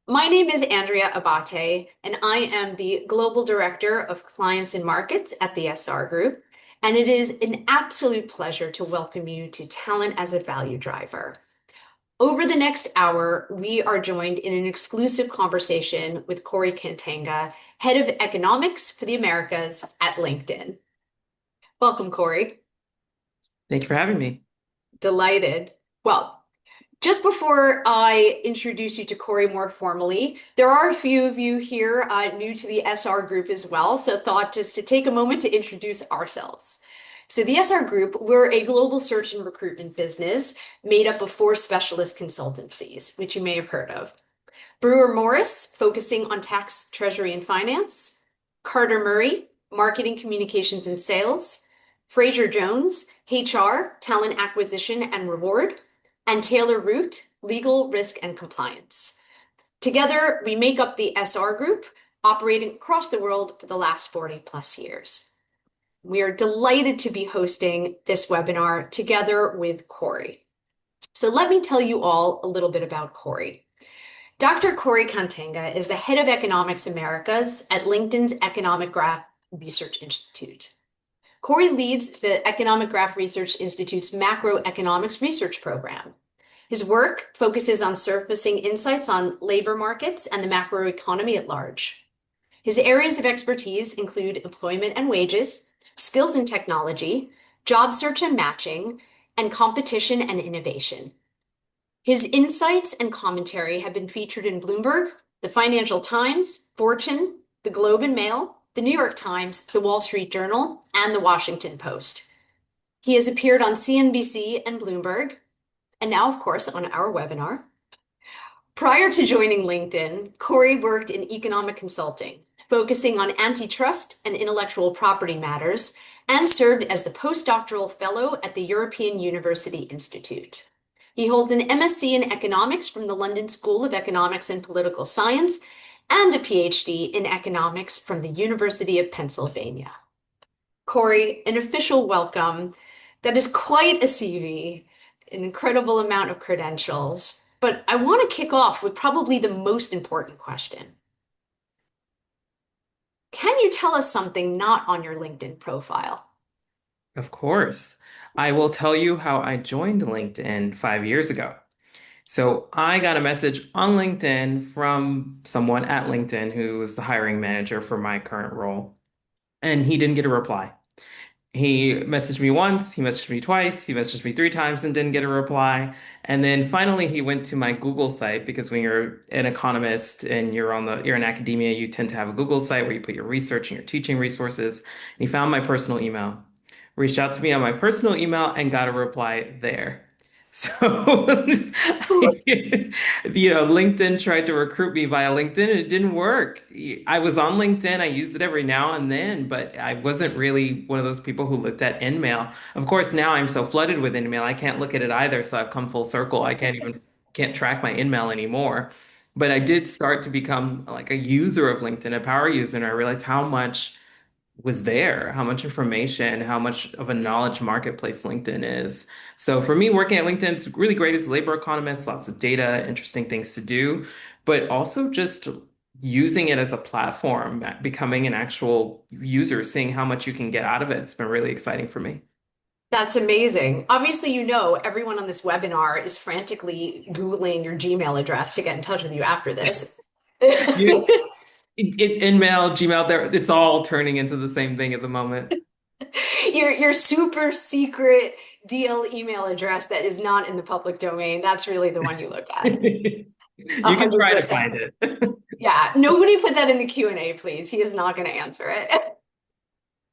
My name is Andrea Abate, and I am the Global Director of Clients and Markets at the SR Group. And it is an absolute pleasure to welcome you to Talent as a Value Driver. Over the next hour, we are joined in an exclusive conversation with Kory Kantenga, Head of Economics for the Americas at LinkedIn. Welcome, Kory. Thank you for having me. Delighted. Well, just before I introduce you to Kory more formally, there are a few of you here new to the SR group as well, so thought just to take a moment to introduce ourselves. So the SR Group, we're a global search and recruitment business made up of four specialist consultancies, which you may have heard of. Brewer Morris, focusing on tax, treasury, and finance. Carter Murray, marketing, communications, and sales. Fraser Jones, HR, talent acquisition and reward. And Taylor Root, legal, risk, and compliance. Together, we make up the SR Group, operating across the world for the last 40 plus years. We are delighted to be hosting this webinar together with Kory. So let me tell you all a little bit about Kory. Dr. Kory Kantenga is the head of Economics Americas at LinkedIn's Economic Graph Research Institute. Kory leads the Economic Graph Research Institute's macroeconomics research program. His work focuses on surfacing insights on labor markets and the macroeconomy at large. His areas of expertise include employment and wages, skills and technology, job search and matching, and competition and innovation. His insights and commentary have been featured in Bloomberg, the Financial Times, Fortune, the Globe and Mail, the New York Times, the Wall Street Journal, and the Washington Post. He has appeared on CNBC and Bloomberg, and now, of course, on our webinar. Prior to joining LinkedIn, Kory worked in economic consulting, focusing on antitrust and intellectual property matters, and served as the postdoctoral fellow at the European University Institute. He holds an MSc in economics from the London School of Economics and Political Science and a PhD in economics from the University of Pennsylvania. Kory, an official welcome. That is quite a CV, an incredible amount of credentials. But I want to kick off with probably the most important question. Can you tell us something not on your LinkedIn profile? Of course. I will tell you how I joined LinkedIn 5 years ago. So I got a message on LinkedIn from someone at LinkedIn who was the hiring manager for my current role, and he didn't get a reply. He messaged me once, he messaged me twice, he messaged me three times and didn't get a reply. And then finally he went to my Google site because when you're an economist and you're in academia, you tend to have a Google site where you put your research and your teaching resources. And he found my personal email, reached out to me on my personal email and got a reply there. So, LinkedIn tried to recruit me via LinkedIn and it didn't work. I was on LinkedIn. I used it every now and then, but I wasn't really one of those people who looked at InMail. Of course, now I'm so flooded with InMail, I can't look at it either. So I've come full circle. I can't track my InMail anymore. But I did start to become like a user of LinkedIn, a power user, and I realized how much was there, how much information, how much of a knowledge marketplace LinkedIn is. So for me, working at LinkedIn, it's really great as a labor economist, lots of data, interesting things to do, but also just using it as a platform, becoming an actual user, seeing how much you can get out of it. It's been really exciting for me. That's amazing. Obviously, you know, everyone on this webinar is frantically Googling your Gmail address to get in touch with you after this. You, InMail, Gmail, it's all turning into the same thing at the moment. Your super secret DL email address that is not in the public domain, that's really the one you look at. A You can hundred try to percent. find it. Yeah, nobody put that in the Q&A, please. He is not going to answer it.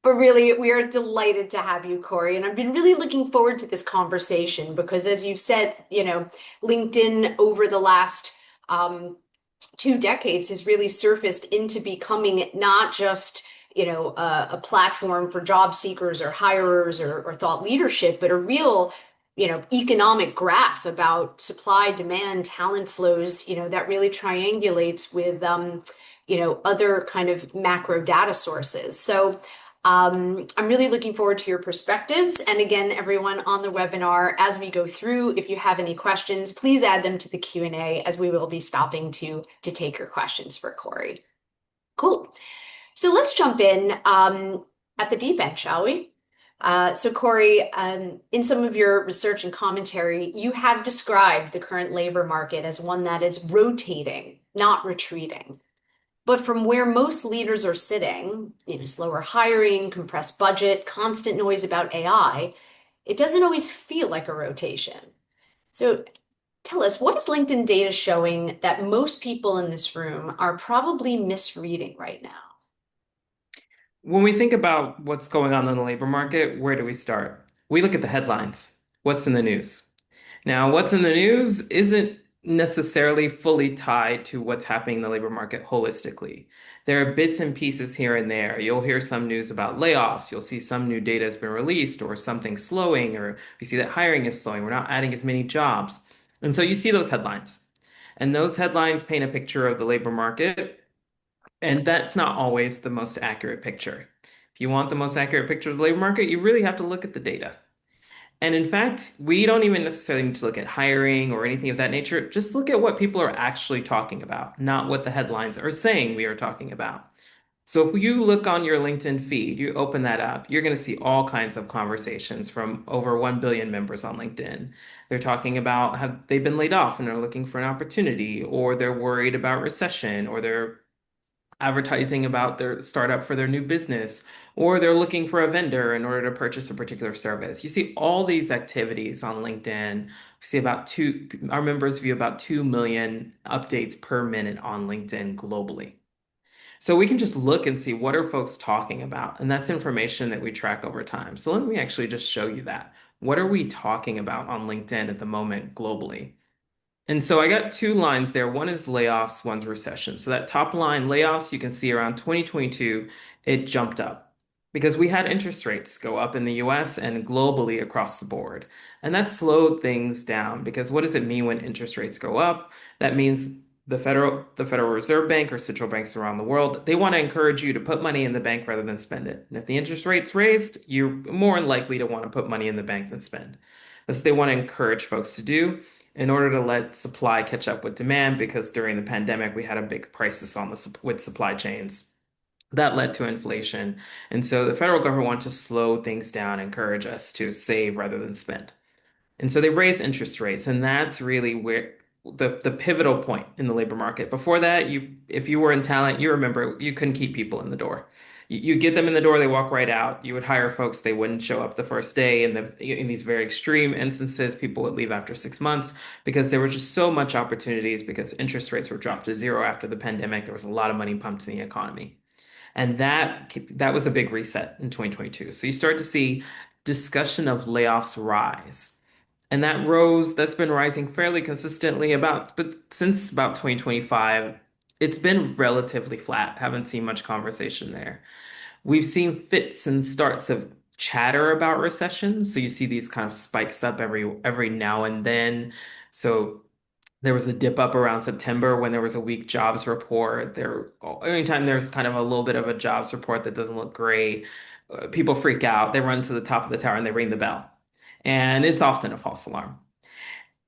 But really, we are delighted to have you, Kory. And I've been really looking forward to this conversation because, as you said, LinkedIn over the last 2 decades has really surfaced into becoming not just, a platform for job seekers or hirers or thought leadership, but a real, economic graph about supply, demand, talent flows, that really triangulates with, other kind of macro data sources. So I'm really looking forward to your perspectives. And again, everyone on the webinar, as we go through, if you have any questions, please add them to the Q&A as we will be stopping to take your questions for Kory. Cool. So let's jump in at the deep end, shall we? So Kory, in some of your research and commentary, you have described the current labor market as one that is rotating, not retreating. But from where most leaders are sitting, slower hiring, compressed budget, constant noise about AI, it doesn't always feel like a rotation. So tell us, what is LinkedIn data showing that most people in this room are probably misreading right now? When we think about what's going on in the labor market, where do we start? We look at the headlines. What's in the news? Now, what's in the news isn't necessarily fully tied to what's happening in the labor market holistically. There are bits and pieces here and there. You'll hear some news about layoffs. You'll see some new data has been released or something slowing, or we see that hiring is slowing. We're not adding as many jobs. And so you see those headlines. And those headlines paint a picture of the labor market. And that's not always the most accurate picture. If you want the most accurate picture of the labor market, you really have to look at the data. And in fact, we don't even necessarily need to look at hiring or anything of that nature. Just look at what people are actually talking about, not what the headlines are saying we are talking about. So if you look on your LinkedIn feed, you open that up, you're going to see all kinds of conversations from over 1 billion members on LinkedIn. They're talking about how they've been laid off and are looking for an opportunity, or they're worried about recession, or they're advertising about their startup for their new business, or they're looking for a vendor in order to purchase a particular service. You see all these activities on LinkedIn. We see our members view about 2 million updates per minute on LinkedIn globally. So we can just look and see what are folks talking about, and that's information that we track over time. So let me actually just show you that. What are we talking about on LinkedIn at the moment globally? And so I got two lines there. One is layoffs, one's recession. So that top line, layoffs, you can see around 2022, it jumped up because we had interest rates go up in the US and globally across the board. And that slowed things down because what does it mean when interest rates go up? That means the Federal Reserve Bank or central banks around the world, they want to encourage you to put money in the bank rather than spend it. And if the interest rate's raised, you're more likely to want to put money in the bank than spend. That's what they want to encourage folks to do in order to let supply catch up with demand, because during the pandemic, we had a big crisis with supply chains. That led to inflation. And so the federal government wanted to slow things down, encourage us to save rather than spend. And so they raised interest rates, and that's really where the pivotal point in the labor market. Before that, if you were in talent, you remember you couldn't keep people in the door. You get them in the door, they walk right out. You would hire folks, they wouldn't show up the first day. And in these very extreme instances, people would leave after 6 months because there was just so much opportunities because interest rates were dropped to zero after the pandemic. There was a lot of money pumped in the economy. And that was a big reset in 2022. So you start to see discussion of layoffs rise. And that's been rising fairly consistently but since about 2025, it's been relatively flat. Haven't seen much conversation there. We've seen fits and starts of chatter about recession. So you see these kind of spikes up every now and then. So there was a dip up around September when there was a weak jobs report. Anytime there's kind of a little bit of a jobs report that doesn't look great, people freak out. They run to the top of the tower and they ring the bell. And it's often a false alarm.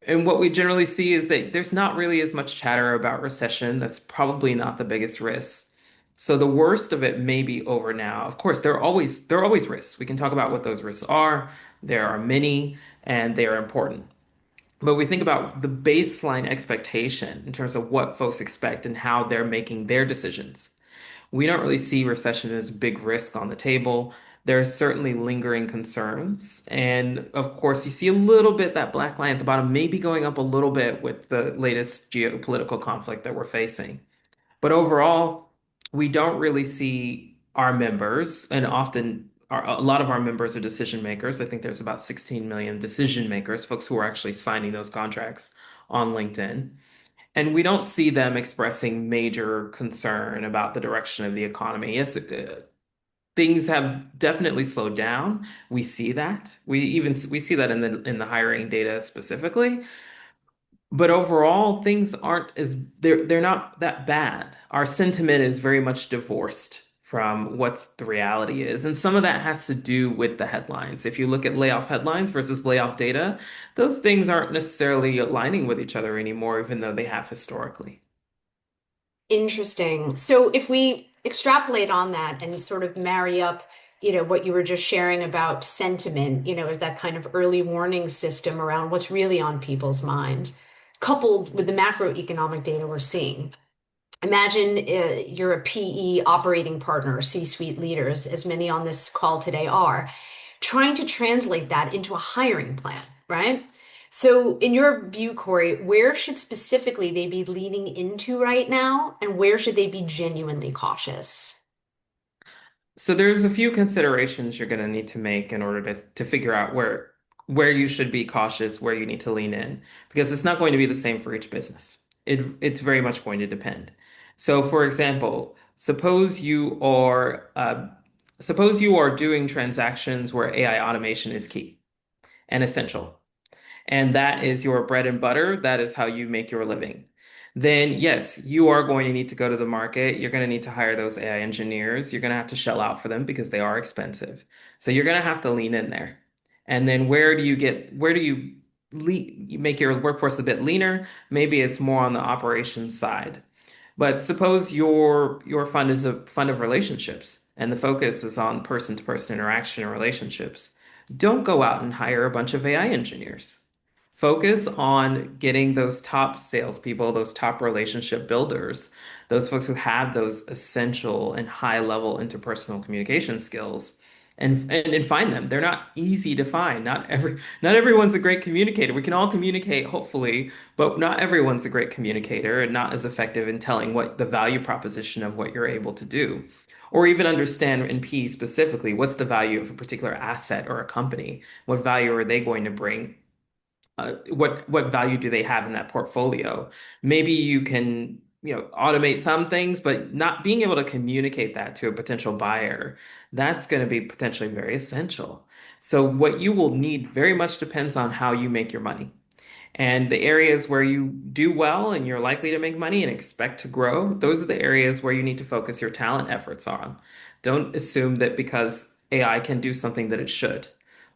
And what we generally see is that there's not really as much chatter about recession. That's probably not the biggest risk. So the worst of it may be over now. Of course, there are always risks. We can talk about what those risks are. There are many, and they are important. But we think about the baseline expectation in terms of what folks expect and how they're making their decisions. We don't really see recession as a big risk on the table. There are certainly lingering concerns. And of course, you see a little bit that black line at the bottom maybe going up a little bit with the latest geopolitical conflict that we're facing. But overall, we don't really see our members, and a lot of our members are decision makers. I think there's about 16 million decision makers, folks who are actually signing those contracts on LinkedIn. And we don't see them expressing major concern about the direction of the economy. Yes, things have definitely slowed down. We see that. We see that in the hiring data specifically. But overall, things aren't as they're not that bad. Our sentiment is very much divorced from what the reality is. And some of that has to do with the headlines. If you look at layoff headlines versus layoff data, those things aren't necessarily aligning with each other anymore, even though they have historically. Interesting. So if we extrapolate on that and sort of marry up, what you were just sharing about sentiment, as that kind of early warning system around what's really on people's mind, coupled with the macroeconomic data we're seeing. Imagine you're a PE operating partner, C-suite leaders, as many on this call today are, trying to translate that into a hiring plan, right? So, in your view, Kory, where should specifically they be leaning into right now, and where should they be genuinely cautious? So there's a few considerations you're going to need to make in order to figure out where you should be cautious, where you need to lean in, because it's not going to be the same for each business. It's very much going to depend. So, for example, suppose you are doing transactions where AI automation is key and essential, and that is your bread and butter, that is how you make your living, then yes, you are going to need to go to the market. You're going to need to hire those AI engineers. You're going to have to shell out for them because they are expensive. So you're going to have to lean in there. And then where do you make your workforce a bit leaner? Maybe it's more on the operations side. But suppose your fund is a fund of relationships and the focus is on person-to-person interaction and relationships. Don't go out and hire a bunch of AI engineers. Focus on getting those top salespeople, those top relationship builders, those folks who have those essential and high level interpersonal communication skills, and find them. They're not easy to find. Not everyone's a great communicator. We can all communicate, hopefully, but not everyone's a great communicator and not as effective in telling what the value proposition of what you're able to do. Or even understand in P specifically, what's the value of a particular asset or a company? What value are they going to bring? What value do they have in that portfolio? Maybe you can, automate some things, but not being able to communicate that to a potential buyer, that's going to be potentially very essential. So what you will need very much depends on how you make your money. And the areas where you do well and you're likely to make money and expect to grow, those are the areas where you need to focus your talent efforts on. Don't assume that because AI can do something that it should.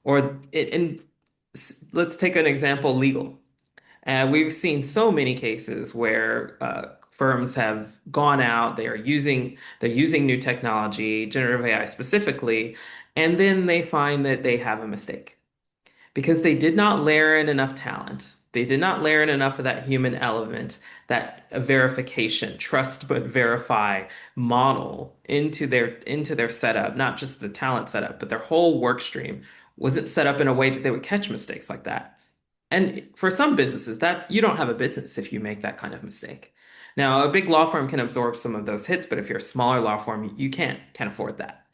And let's take an example, legal. We've seen so many cases where firms have gone out, they're using new technology, generative AI specifically, and then they find that they have a mistake because they did not layer in enough talent. They did not layer in enough of that human element, that verification, trust but verify model into their setup, not just the talent setup, but their whole work stream wasn't set up in a way that they would catch mistakes like that. And for some businesses, that you don't have a business if you make that kind of mistake. Now, a big law firm can absorb some of those hits, but if you're a smaller law firm, you can't afford that.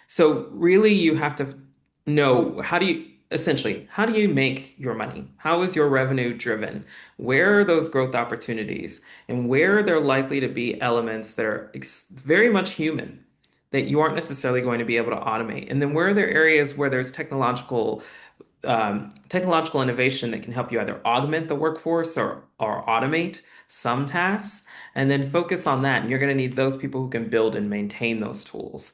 So really you have to know how do you make your money? How is your revenue driven? Where are those growth opportunities? And where are there likely to be elements that are very much human that you aren't necessarily going to be able to automate? And then where are there areas where there's technological innovation that can help you either augment the workforce or automate some tasks, and then focus on that. And you're going to need those people who can build and maintain those tools.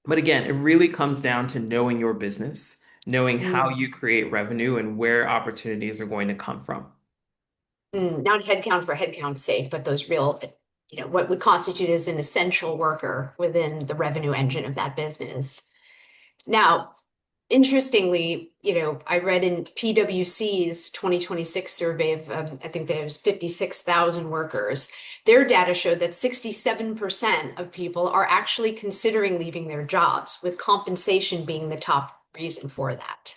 But again, it really comes down to knowing your business, knowing how Mm, you create revenue and where opportunities are going to come from. not headcount for headcount's sake, but those real, what would constitute as an essential worker within the revenue engine of that business. Now, interestingly, I read in PwC's 2026 survey of, I think there's 56,000 workers. Their data showed that 67% of people are actually considering leaving their jobs, with compensation being the top reason for that.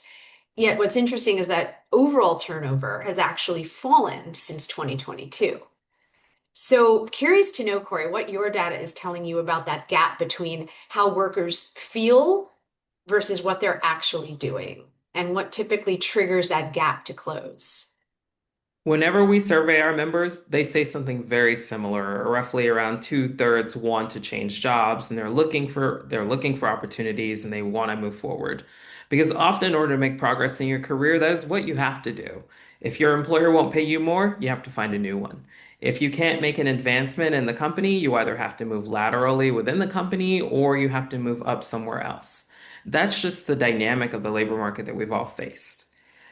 Yet, what's interesting is that overall turnover has actually fallen since 2022. So, curious to know, Kory, what your data is telling you about that gap between how workers feel versus what they're actually doing, and what typically triggers that gap to close. Whenever we survey our members, they say something very similar. Roughly around two-thirds want to change jobs and they're looking for opportunities and they want to move forward. Because often in order to make progress in your career, that is what you have to do. If your employer won't pay you more, you have to find a new one. If you can't make an advancement in the company, you either have to move laterally within the company or you have to move up somewhere else. That's just the dynamic of the labor market that we've all faced.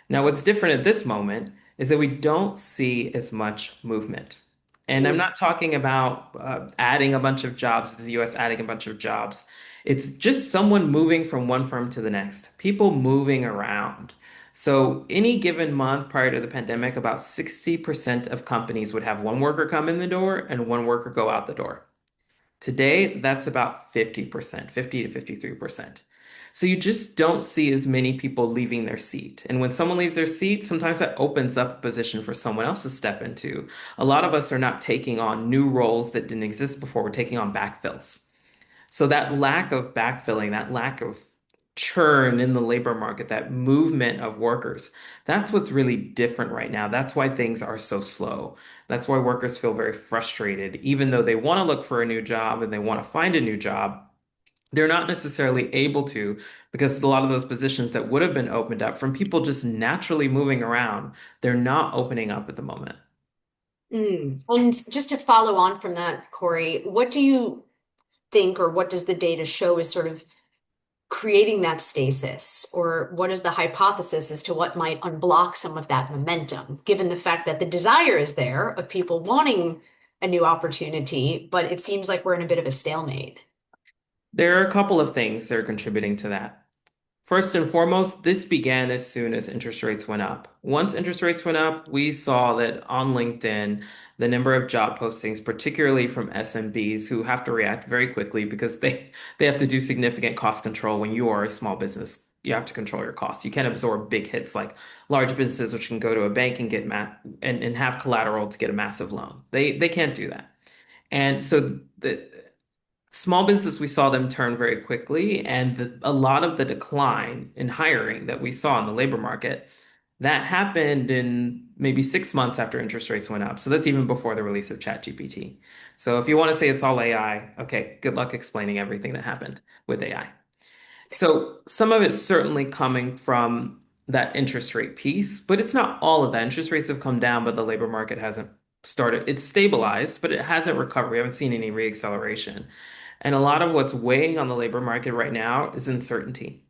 Now, what's different at this moment is that we don't see as much movement. And I'm Mm. not talking about adding a bunch of jobs, the US adding a bunch of jobs. It's just someone moving from one firm to the next, people moving around. So, any given month prior to the pandemic, about 60% of companies would have one worker come in the door and one worker go out the door. Today, that's about 50%, 50 to 53%. So you just don't see as many people leaving their seat. And when someone leaves their seat, sometimes that opens up a position for someone else to step into. A lot of us are not taking on new roles that didn't exist before. We're taking on backfills. So that lack of backfilling, that lack of churn in the labor market, that movement of workers, that's what's really different right now. That's why things are so slow. That's why workers feel very frustrated, even though they want to look for a new job and they want to find a new job. They're not necessarily able to because a lot of those positions that would have been opened up from people just naturally moving around, they're not opening up at the moment. Mm. And just to follow on from that, Kory, what do you think, or what does the data show is sort of creating that stasis? Or what is the hypothesis as to what might unblock some of that momentum, given the fact that the desire is there of people wanting a new opportunity, but it seems like we're in a bit of a stalemate? There are a couple of things that are contributing to that. First and foremost, this began as soon as interest rates went up. Once interest rates went up, we saw that on LinkedIn, the number of job postings, particularly from SMBs who have to react very quickly because they have to do significant cost control when you are a small business. You have to control your costs. You can't absorb big hits like large businesses, which can go to a bank and get and have collateral to get a massive loan. They can't do that. And so the small business, we saw them turn very quickly, and a lot of the decline in hiring that we saw in the labor market, that happened in maybe 6 months after interest rates went up. So that's even before the release of ChatGPT. So if you want to say it's all AI, okay, good luck explaining everything that happened with AI. So some of it's certainly coming from that interest rate piece, but it's not all of that. Interest rates have come down, but the labor market hasn't started. It's stabilized, but it hasn't recovered. We haven't seen any reacceleration. And a lot of what's weighing on the labor market right now is uncertainty.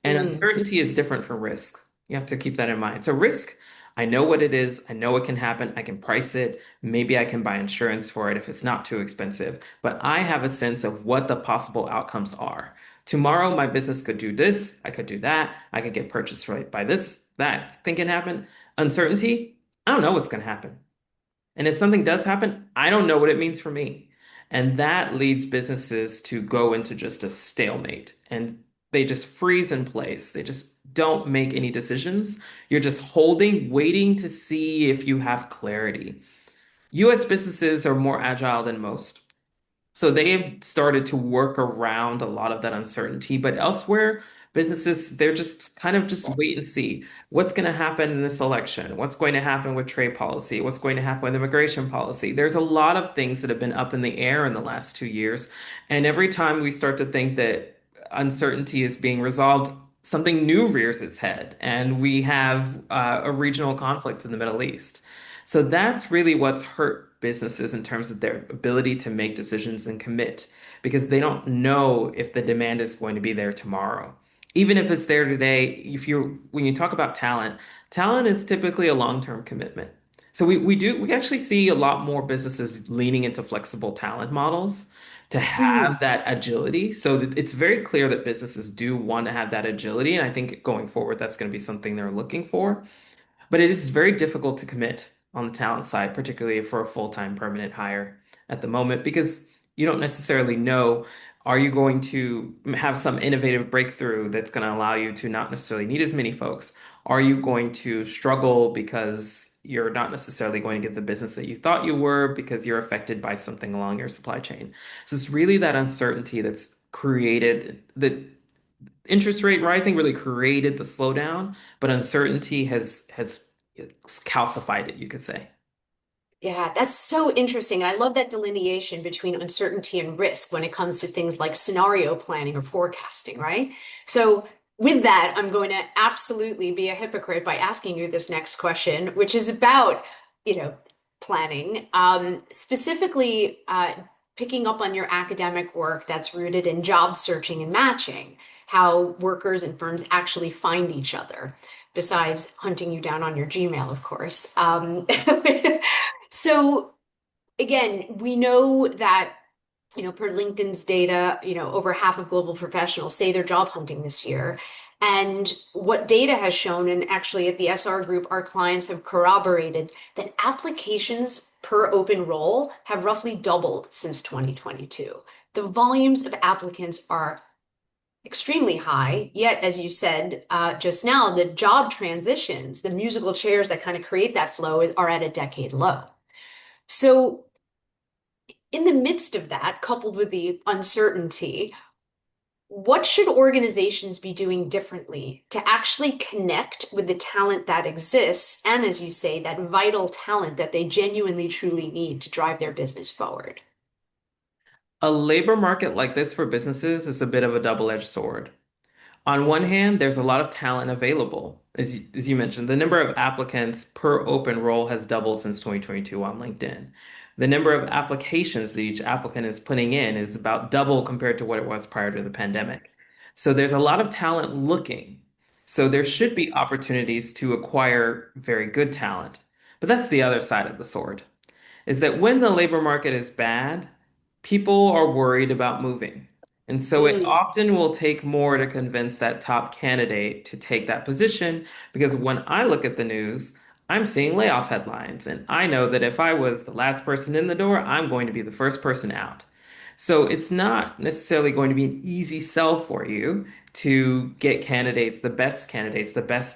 And Mm. uncertainty is different from risk. You have to keep that in mind. So, risk, I know what it is. I know it can happen. I can price it. Maybe I can buy insurance for it if it's not too expensive. But I have a sense of what the possible outcomes are. Tomorrow, my business could do this. I could do that. I could get purchased right by this, that thing can happen. Uncertainty, I don't know what's going to happen. And if something does happen, I don't know what it means for me. And that leads businesses to go into just a stalemate and they just freeze in place. They just don't make any decisions. You're just holding, waiting to see if you have clarity. US businesses are more agile than most. So they have started to work around a lot of that uncertainty, but elsewhere, businesses, they're just kind of just wait and see what's going to happen in this election, what's going to happen with trade policy, what's going to happen with immigration policy. There's a lot of things that have been up in the air in the last 2 years. And every time we start to think that uncertainty is being resolved, something new rears its head, and we have a regional conflict in the Middle East. So that's really what's hurt businesses in terms of their ability to make decisions and commit because they don't know if the demand is going to be there tomorrow. Even if it's there today, if you when you talk about talent, talent is typically a long-term commitment. So we actually see a lot more businesses leaning into flexible talent models to have Mm. that agility. So that it's very clear that businesses do want to have that agility. And I think going forward, that's going to be something they're looking for. But it is very difficult to commit on the talent side, particularly for a full-time permanent hire at the moment, because you don't necessarily know, are you going to have some innovative breakthrough that's going to allow you to not necessarily need as many folks? Are you going to struggle because you're not necessarily going to get the business that you thought you were because you're affected by something along your supply chain? So it's really that uncertainty that's created that interest rate rising really created the slowdown, but uncertainty has calcified it, you could say. Yeah, that's so interesting. I love that delineation between uncertainty and risk when it comes to things like scenario planning or forecasting, right? So, with that, I'm going to absolutely be a hypocrite by asking you this next question, which is about, you know, planning, specifically picking up on your academic work that's rooted in job searching and matching, how workers and firms actually find each other, besides hunting you down on your Gmail, of course. So again, we know that, per LinkedIn's data, over half of global professionals say they're job hunting this year. And what data has shown, and actually at the SR group, our clients have corroborated that applications per open role have roughly doubled since 2022. The volumes of applicants are extremely high, yet, as you said just now, the job transitions, the musical chairs that kind of create that flow, are at a decade low. So, in the midst of that, coupled with the uncertainty, what should organizations be doing differently to actually connect with the talent that exists? And as you say, that vital talent that they genuinely truly need to drive their business forward. A labor market like this for businesses is a bit of a double-edged sword. On one hand, there's a lot of talent available. As you mentioned, the number of applicants per open role has doubled since 2022 on LinkedIn. The number of applications that each applicant is putting in is about double compared to what it was prior to the pandemic. So there's a lot of talent looking. So there should be opportunities to acquire very good talent. But that's the other side of the sword is that when the labor market is bad, people are worried about moving. And so it Mm, often will take more to convince that top candidate to take that position because when I look at the news, I'm seeing layoff headlines. And I know that if I was the last person in the door, I'm going to be the first person out. So it's not necessarily going to be an easy sell for you to get candidates, the best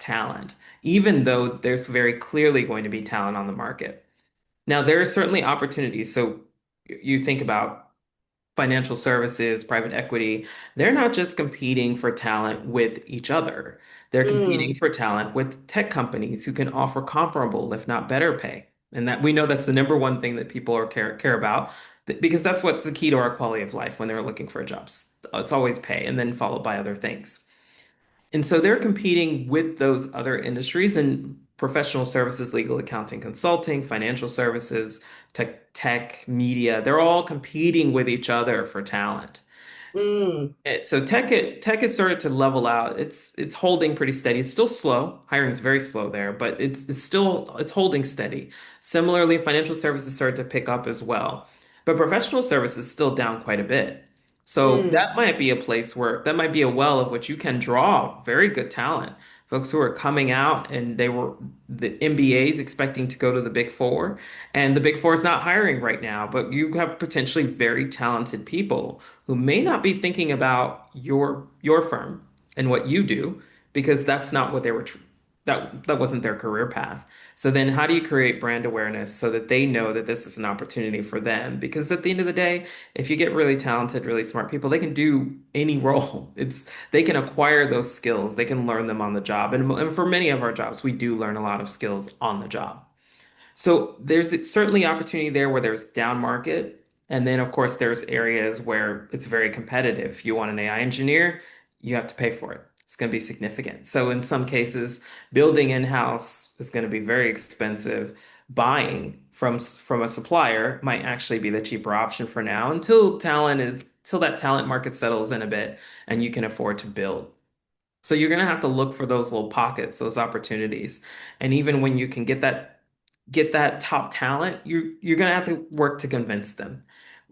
talent, even though there's very clearly going to be talent on the market. Now, there are certainly opportunities. So you think about financial services, private equity, they're not just competing for talent with each other. They're competing mm, for talent with tech companies who can offer comparable, if not better pay. And that we know that's the number one thing that people care about because that's what's the key to our quality of life when they're looking for jobs. It's always pay and then followed by other things. And so they're competing with those other industries and professional services, legal, accounting, consulting, financial services, tech, media. They're all competing with each other for talent. mm, So tech has started to level out. It's holding pretty steady. It's still slow. Hiring is very slow there, but it's holding steady. Similarly, financial services started to pick up as well. But professional services is still down quite a bit. So mm, that might be a place where that might be a well of which you can draw very good talent. Folks who are coming out and they were the MBAs expecting to go to the Big Four, and the Big Four is not hiring right now, but you have potentially very talented people who may not be thinking about your firm and what you do because that's not what they were that wasn't their career path. So then how do you create brand awareness so that they know that this is an opportunity for them? Because at the end of the day, if you get really talented, really smart people, they can do any role. It's they can acquire those skills. They can learn them on the job. And for many of our jobs, we do learn a lot of skills on the job. So there's certainly opportunity there where there's down market. And then, of course, there's areas where it's very competitive. If you want an AI engineer, you have to pay for it. It's going to be significant. So in some cases, building in-house is going to be very expensive. Buying from a supplier might actually be the cheaper option for now until that talent market settles in a bit and you can afford to build. So you're going to have to look for those little pockets, those opportunities. And even when you can get that top talent, you're going to have to work to convince them.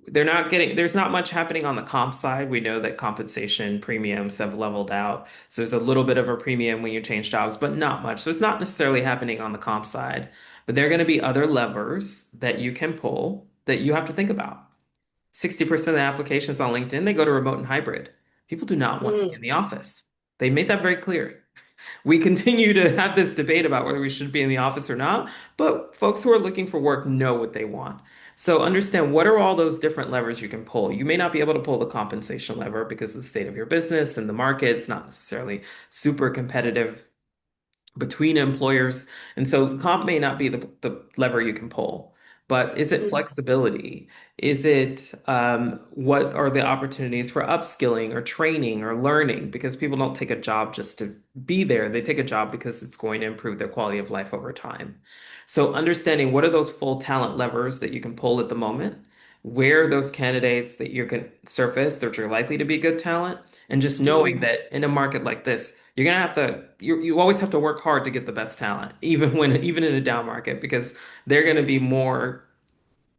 There's not much happening on the comp side. We know that compensation premiums have leveled out. So there's a little bit of a premium when you change jobs, but not much. So it's not necessarily happening on the comp side, but there are going to be other levers that you can pull that you have to think about. 60% of the applications on LinkedIn, they go to remote and hybrid. People do not want to be in mm. the office. They made that very clear. We continue to have this debate about whether we should be in the office or not, but folks who are looking for work know what they want. So understand what are all those different levers you can pull. You may not be able to pull the compensation lever because of the state of your business and the market. It's not necessarily super competitive between employers. And so comp may not be the lever you can pull. but is it Mhm. flexibility? Is it what are the opportunities for upskilling or training or learning? Because people don't take a job just to be there. They take a job because it's going to improve their quality of life over time. So understanding what are those full talent levers that you can pull at the moment, where are those candidates that you can surface that are likely to be good talent, and just knowing Mhm. that in a market like this, you're gonna have to you always have to work hard to get the best talent, even in a down market, because they're gonna be more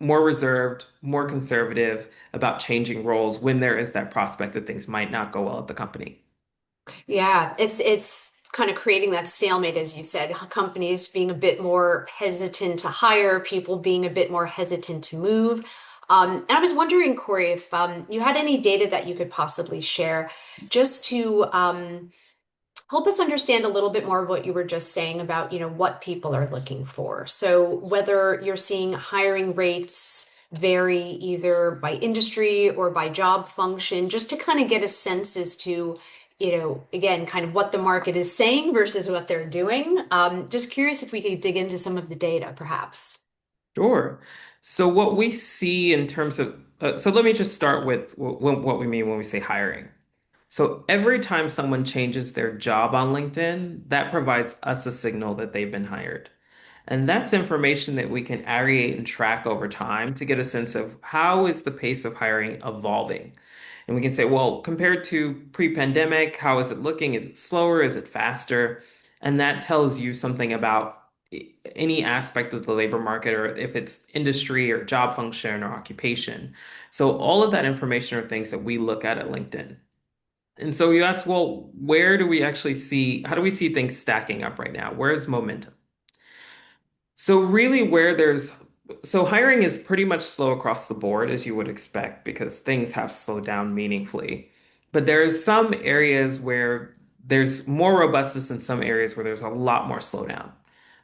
reserved, more conservative about changing roles when there is that prospect that things might not go well at the company. Yeah, it's kind of creating that stalemate, as you said, companies being a bit more hesitant to hire, people being a bit more hesitant to move. And I was wondering, Kory, if you had any data that you could possibly share just to help us understand a little bit more of what you were just saying about, what people are looking for. So whether you're seeing hiring rates vary either by industry or by job function, just to kind of get a sense as to, again, kind of what the market is saying versus what they're doing. Just curious if we could dig into some of the data, perhaps. Sure. So what we see in terms of so let me just start with what we mean when we say hiring. So every time someone changes their job on LinkedIn, that provides us a signal that they've been hired. And that's information that we can aggregate and track over time to get a sense of how is the pace of hiring evolving. And we can say, well, compared to pre-pandemic, how is it looking? Is it slower? Is it faster? And that tells you something about any aspect of the labor market, or if it's industry or job function or occupation. So all of that information are things that we look at LinkedIn. And so you ask, well, where do we actually see, how do we see things stacking up right now? Where is momentum? So really so hiring is pretty much slow across the board as you would expect because things have slowed down meaningfully. But there's some areas where there's more robustness and some areas where there's a lot more slowdown.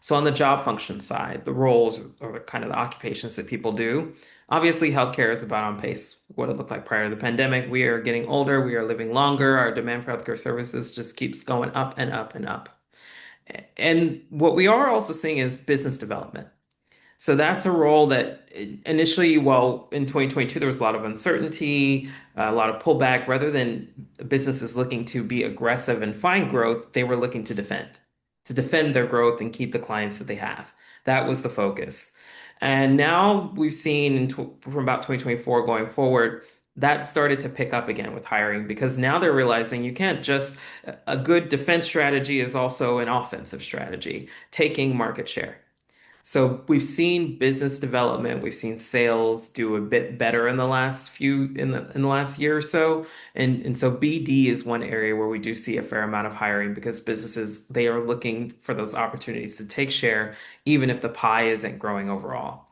So on the job function side, the roles or the kind of the occupations that people do, obviously healthcare is about on pace what it looked like prior to the pandemic. We are getting older, we are living longer, our demand for healthcare services just keeps going up and up and up. And what we are also seeing is business development. So that's a role that initially, well, in 2022, there was a lot of uncertainty, a lot of pullback. Rather than businesses looking to be aggressive and find growth, they were looking to defend their growth and keep the clients that they have. That was the focus. And now we've seen from about 2024 going forward, that started to pick up again with hiring because now they're realizing you can't just, a good defense strategy is also an offensive strategy, taking market share. So we've seen business development, we've seen sales do a bit better in the last in the last year or so. And so BD is one area where we do see a fair amount of hiring because businesses they are looking for those opportunities to take share, even if the pie isn't growing overall.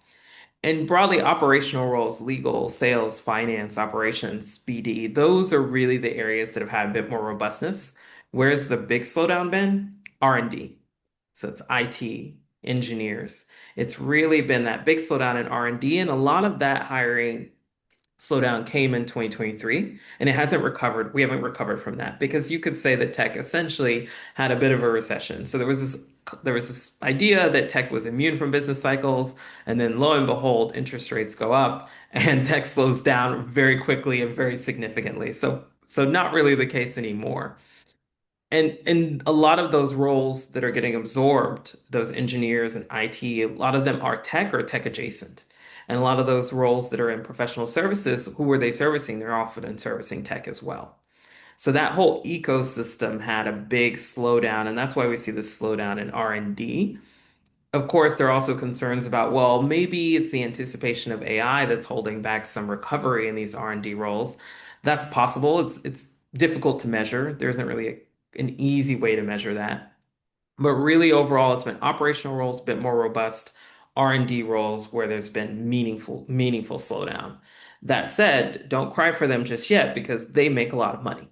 And broadly, operational roles, legal, sales, finance, operations, BD, those are really the areas that have had a bit more robustness. Where's the big slowdown been? R&D. So it's IT, engineers. It's really been that big slowdown in R&D, and a lot of that hiring slowdown came in 2023, and it hasn't recovered. We haven't recovered from that because you could say that tech essentially had a bit of a recession. So there was this idea that tech was immune from business cycles, and then lo and behold, interest rates go up and tech slows down very quickly and very significantly. So not really the case anymore. And a lot of those roles that are getting absorbed, those engineers and IT, a lot of them are tech or tech adjacent. And a lot of those roles that are in professional services, who are they servicing? They're often servicing tech as well. So that whole ecosystem had a big slowdown, and that's why we see this slowdown in R&D. Of course, there are also concerns about, well, maybe it's the anticipation of AI that's holding back some recovery in these R&D roles. That's possible. It's difficult to measure. There isn't really an easy way to measure that. But really, overall, it's been operational roles, a bit more robust, R&D roles where there's been meaningful slowdown. That said, don't cry for them just yet because they make a lot of money.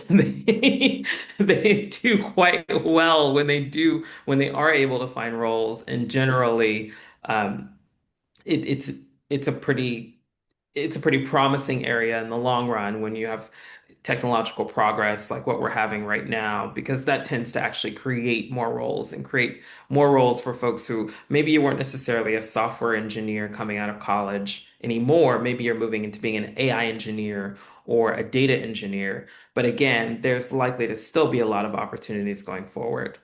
They they do quite well when they are able to find roles, and generally, um, it's it's a pretty it's a pretty promising area in the long run when you have technological progress like what we're having right now, because that tends to actually create more roles and create more roles for folks who maybe you weren't necessarily a software engineer coming out of college anymore. Maybe you're moving into being an AI engineer or a data engineer. But again, there's likely to still be a lot of opportunities going forward.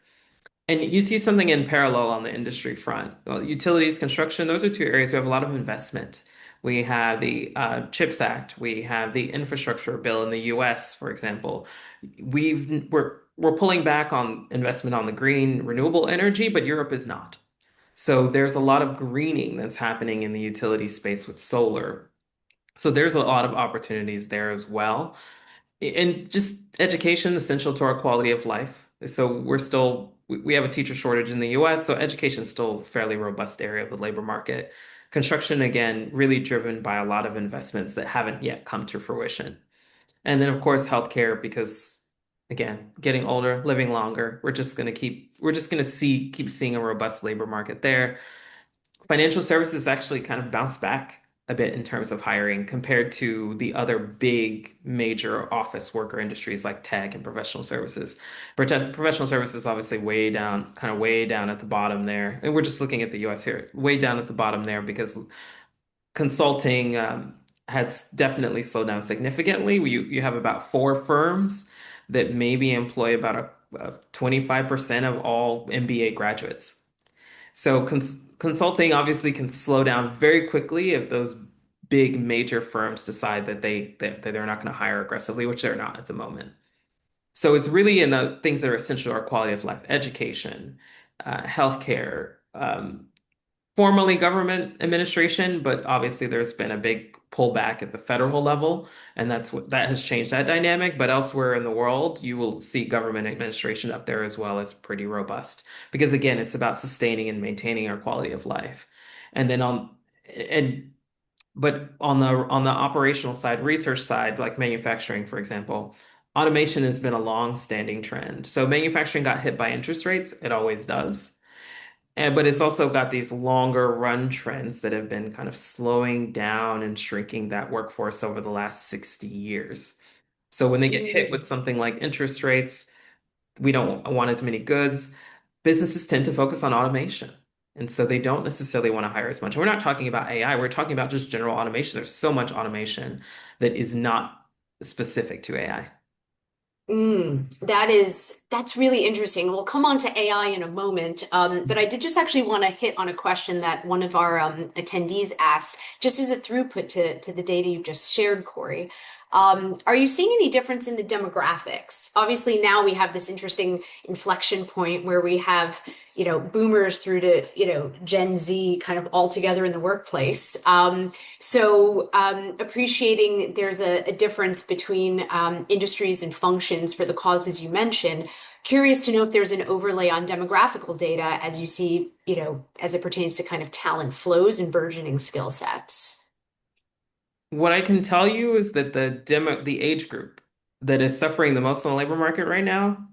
And you see something in parallel on the industry front. Well, utilities, construction, those are two areas we have a lot of investment. We have the CHIPS Act. We have the infrastructure bill in the US, for example. We're pulling back on investment on the green renewable energy, but Europe is not. So there's a lot of greening that's happening in the utility space with solar. So there's a lot of opportunities there as well. And just education essential to our quality of life. So we have a teacher shortage in the US, so education is still a fairly robust area of the labor market. Construction, again, really driven by a lot of investments that haven't yet come to fruition. And then, of course, healthcare, because again, getting older, living longer, we're just going to keep seeing a robust labor market there. Financial services actually kind of bounced back a bit in terms of hiring compared to the other big major office worker industries like tech and professional services. Professional services obviously way down, kind of way down at the bottom there. And we're just looking at the US here, way down at the bottom there because consulting has definitely slowed down significantly. You have about four firms that maybe employ about 25% of all MBA graduates. So consulting obviously can slow down very quickly if those big major firms decide that they're not going to hire aggressively, which they're not at the moment. So it's really in the things that are essential to our quality of life, education, healthcare, formerly government administration, but obviously there's been a big pullback at the federal level, and that has changed that dynamic. But elsewhere in the world, you will see government administration up there as well as pretty robust, because again, it's about sustaining and maintaining our quality of life. And then on and but on the operational side, research side, like manufacturing, for example, automation has been a long-standing trend. So manufacturing got hit by interest rates, it always does. But it's also got these longer run trends that have been kind of slowing down and shrinking that workforce over the last 60 years. So when they get hit with something like interest rates, we don't want as many goods. Businesses tend to focus on automation. And so they don't necessarily want to hire as much. And we're not talking about AI, we're talking about just general automation. There's so much automation that is not specific to AI. That's really interesting. We'll come on to AI in a moment, but I did just actually want to hit on a question that one of our attendees asked, just as a throughput to the data you just shared, Kory. Are you seeing any difference in the demographics? Obviously, now we have this interesting inflection point where we have, boomers through to, Gen Z kind of all together in the workplace. Appreciating there's a difference between industries and functions for the causes you mentioned. Curious to know if there's an overlay on demographical data as you see, as it pertains to kind of talent flows and burgeoning skill sets. What I can tell you is that the age group that is suffering the most on the labor market right now,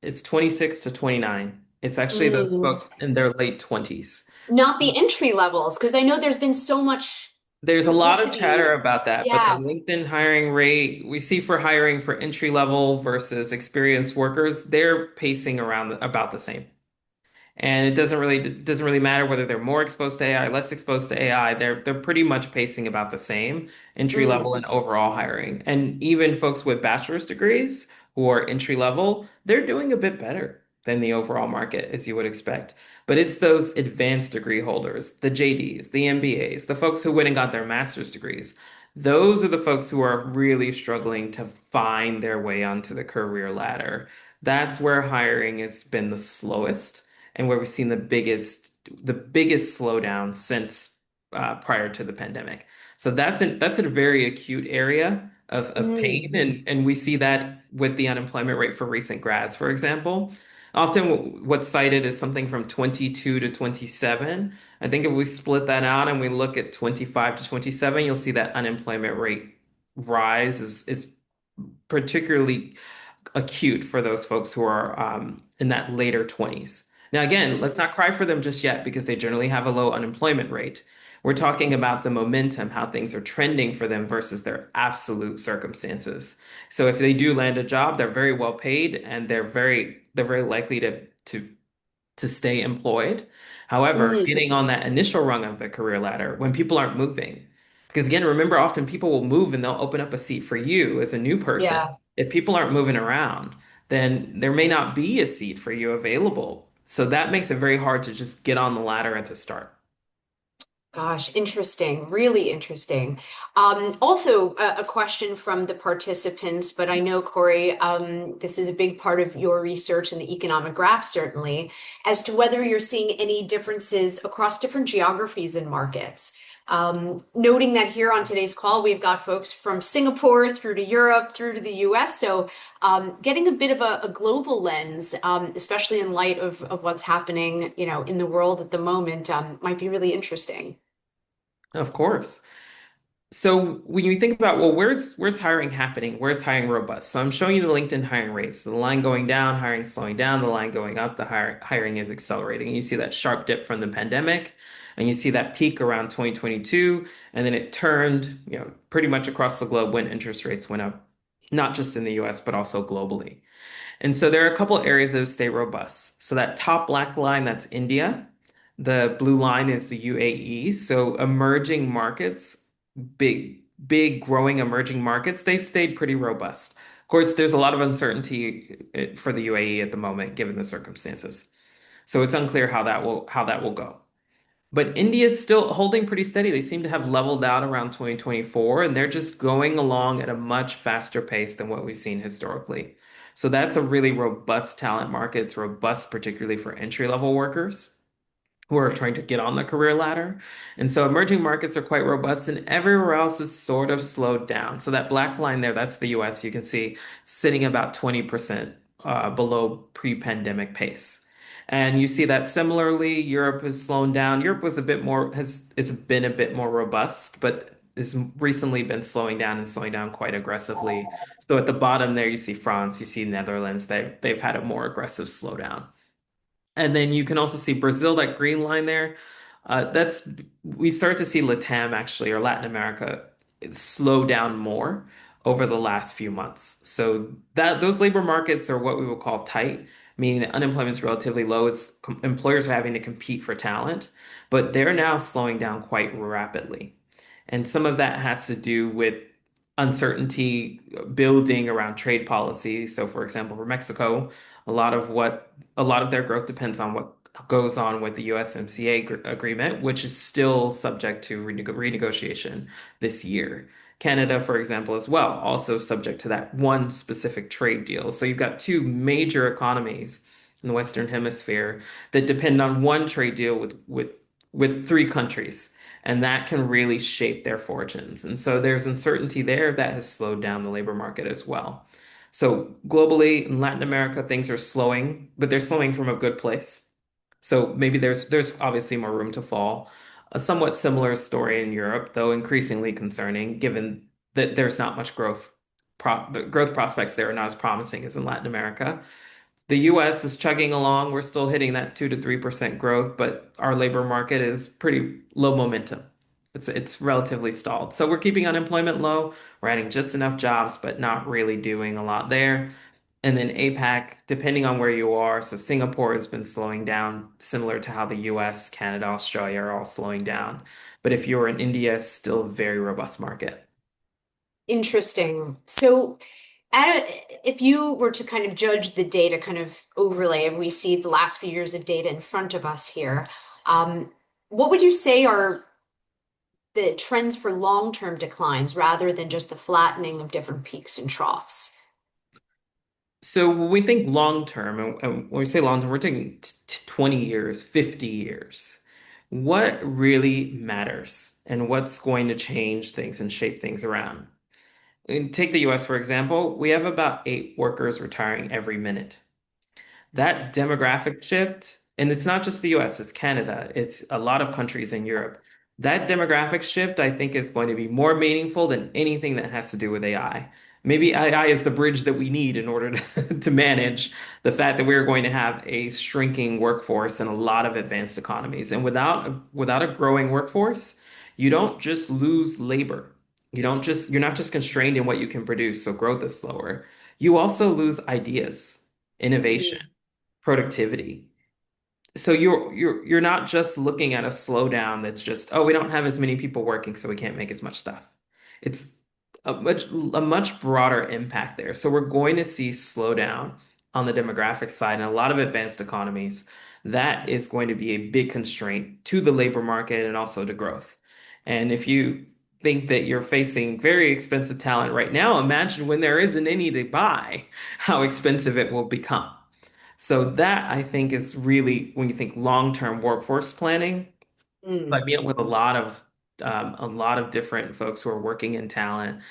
it's 26 to 29. It's actually those Mm, folks in their late 20s. not the entry levels, because I know there's been so much There's a lot of chatter publicity. about that, but the Yeah. LinkedIn hiring rate we see for hiring for entry level versus experienced workers, they're pacing around about the same. And it doesn't really matter whether they're more exposed to AI, less exposed to AI. They're pretty much pacing about the same entry level Mm, and overall hiring. And even folks with bachelor's degrees who are entry level, they're doing a bit better than the overall market, as you would expect. But it's those advanced degree holders, the JDs, the MBAs, the folks who went and got their master's degrees. Those are the folks who are really struggling to find their way onto the career ladder. That's where hiring has been the slowest and where we've seen the biggest slowdown since prior to the pandemic. So that's a very acute area of pain, mm, and we see that with the unemployment rate for recent grads, for example. Often what's cited is something from 22 to 27. I think if we split that out and we look at 25 to 27, you'll see that unemployment rate rise is particularly acute for those folks who are in that later 20s. Now, again, let's mm. not cry for them just yet because they generally have a low unemployment rate. We're talking about the momentum, how things are trending for them versus their absolute circumstances. So if they do land a job, they're very well paid and they're very likely to stay employed. However, Mm, getting on that initial rung of the career ladder when people aren't moving, because again, remember, often people will move and they'll open up a seat for you as a new person. yeah. If people aren't moving around, then there may not be a seat for you available. So that makes it very hard to just get on the ladder and to start. Gosh, interesting. Really interesting. Also, a question from the participants, but I know, Kory, this is a big part of your research in the economic graph, certainly, as to whether you're seeing any differences across different geographies and markets. Noting that here on today's call, we've got folks from Singapore through to Europe, through to the US. So, getting a bit of a global lens, especially in light of what's happening, in the world at the moment, might be really interesting. Of course. So when you think about, well, where's hiring happening? Where's hiring robust? So I'm showing you the LinkedIn hiring rates. So the line going down, hiring slowing down, the line going up, the hiring is accelerating. And you see that sharp dip from the pandemic, and you see that peak around 2022, and then it turned, pretty much across the globe when interest rates went up, not just in the US, but also globally. And so there are a couple areas that stay robust. So that top black line, that's India. The blue line is the UAE. So emerging markets, big growing emerging markets, they stayed pretty robust. Of course, there's a lot of uncertainty for the UAE at the moment, given the circumstances. So it's unclear how that will go. But India is still holding pretty steady. They seem to have leveled out around 2024, and they're just going along at a much faster pace than what we've seen historically. So that's a really robust talent market. It's robust, particularly for entry-level workers who are trying to get on the career ladder. And so emerging markets are quite robust, and everywhere else is sort of slowed down. So that black line there, that's the US, you can see sitting about 20% below pre-pandemic pace. And you see that similarly, Europe has slowed down. Europe was a bit more, has been a bit more robust, but has recently been slowing down quite aggressively. So at the bottom there, you see France, you see Netherlands, they've had a more aggressive slowdown. And then you can also see Brazil, that green line there. That's we start to see LATAM actually, or Latin America, slow down more over the last few months. So that those labor markets are what we would call tight, meaning that unemployment is relatively low. Employers are having to compete for talent, but they're now slowing down quite rapidly. And some of that has to do with uncertainty building around trade policy. So, for example, for Mexico, a lot of their growth depends on what goes on with the USMCA agreement, which is still subject to renegotiation this year. Canada, for example, as well, also subject to that one specific trade deal. So you've got two major economies in the Western Hemisphere that depend on one trade deal with three countries, and that can really shape their fortunes. And so there's uncertainty there that has slowed down the labor market as well. So globally, in Latin America, things are slowing, but they're slowing from a good place. So maybe there's obviously more room to fall. A somewhat similar story in Europe, though increasingly concerning, given that there's not much growth. The growth prospects there are not as promising as in Latin America. The US is chugging along. We're still hitting that 2 to 3% growth, but our labor market is pretty low momentum. It's relatively stalled. So we're keeping unemployment low. We're adding just enough jobs, but not really doing a lot there. And then APAC, depending on where you are, so Singapore has been slowing down, similar to how the US, Canada, Australia are all slowing down. But if you're in India, still a very robust market. Interesting. So, if you were to kind of judge the data, kind of overlay, and we see the last few years of data in front of us here, um, what would you say are the trends for long-term declines rather than just the flattening of different peaks and troughs? So when we think long term, and when we say long term, we're taking 20 years, 50 years. What really matters and what's going to change things and shape things around? And take the US, for example, we have about 8 workers retiring every minute. That demographic shift, and it's not just the US, it's Canada, it's a lot of countries in Europe. That demographic shift, I think, is going to be more meaningful than anything that has to do with AI. Maybe AI is the bridge that we need in order to manage the fact that we're going to have a shrinking workforce in a lot of advanced economies. And without a growing workforce, you don't just lose labor. You're not just constrained in what you can produce, so growth is slower. You also lose ideas, innovation, Mm. productivity. So you're not just looking at a slowdown that's just, oh, we don't have as many people working, so we can't make as much stuff. It's a much broader impact there. So we're going to see slowdown on the demographic side in a lot of advanced economies. That is going to be a big constraint to the labor market and also to growth. And if you think that you're facing very expensive talent right now, imagine when there isn't any to buy, how expensive it will become. So that I think is really when you think long-term workforce planning. I Mm. meet with a lot of different folks who are working in talent.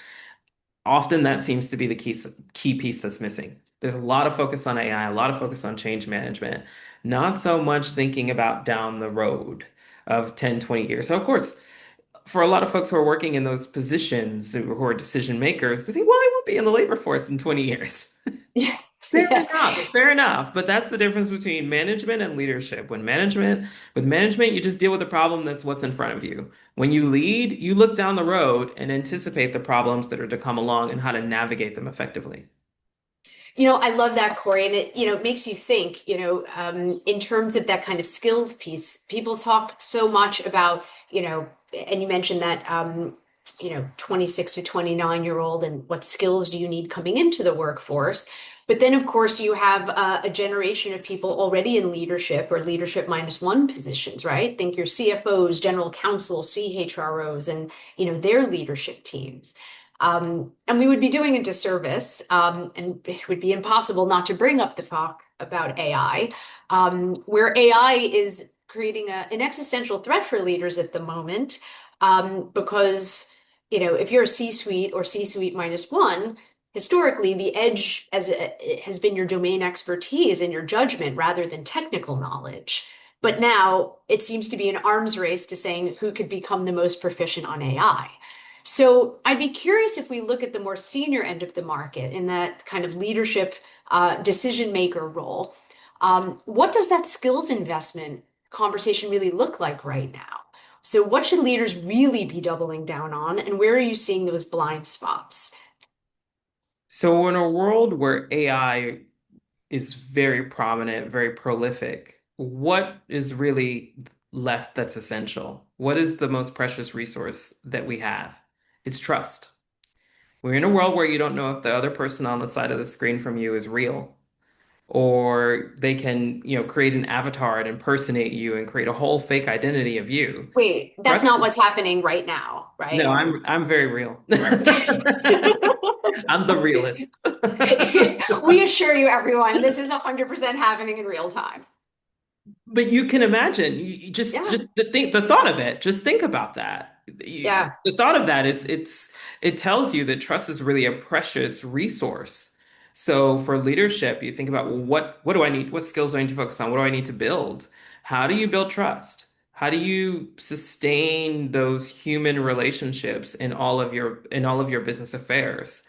Often that seems to be the key piece that's missing. There's a lot of focus on AI, a lot of focus on change management, not so much thinking about down the road of 10, 20 years. So of course, for a lot of folks who are working in those positions who are decision makers, they think, well, I won't be in the labor force in 20 years. Yeah. Fair Yeah. enough, fair enough. But that's the difference between management and leadership. With management, you just deal with the problem that's what's in front of you. When you lead, you look down the road and anticipate the problems that are to come along and how to navigate them effectively. I love that, Corey, and it makes you think, in terms of that kind of skills piece. People talk so much about, and you mentioned that, 26 to 29-year-old and what skills do you need coming into the workforce. But then, of course, you have a generation of people already in leadership or leadership minus one positions, right? Think your CFOs, general counsel, CHROs, and, their leadership teams. And we would be doing a disservice, and it would be impossible not to bring up the talk about AI, where AI is creating an existential threat for leaders at the moment, because, if you're a C-suite or C-suite minus one, historically the edge has been your domain expertise and your judgment rather than technical knowledge. But now it seems to be an arms race to saying who could become the most proficient on AI. So I'd be curious if we look at the more senior end of the market in that kind of leadership decision maker role. What does that skills investment conversation really look like right now? So what should leaders really be doubling down on, and where are you seeing those blind spots? So in a world where AI is very prominent, very prolific, what is really left that's essential? What is the most precious resource that we have? It's trust. We're in a world where you don't know if the other person on the side of the screen from you is real, or they can, create an avatar and impersonate you and create a whole fake identity of you. Wait, that's Trust? not what's happening right now, No, right? I'm very real. I'm the realist. We assure you, everyone, this is 100% happening in real time. But you can imagine, Yeah, just the thought of it. Just think about that. yeah. The thought of that is it tells you that trust is really a precious resource. So for leadership, you think about, well, what do I need? What skills do I need to focus on? What do I need to build? How do you build trust? How do you sustain those human relationships in all of your business affairs?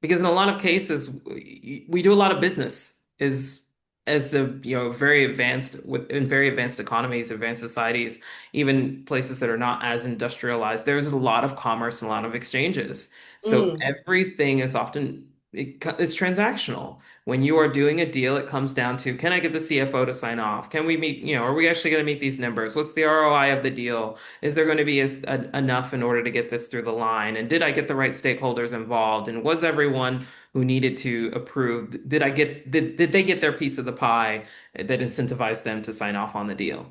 Because in a lot of cases, we do a lot of business is as a very advanced in very advanced economies, advanced societies, even places that are not as industrialized. There's a lot of commerce and a lot of exchanges. So Mm. everything is often it's transactional. When you are doing a deal, it comes down to, can I get the CFO to sign off? Can we meet, are we actually going to meet these numbers? What's the ROI of the deal? Is there going to be enough in order to get this through the line? And did I get the right stakeholders involved? And was everyone who needed to approve, did they get their piece of the pie that incentivized them to sign off on the deal?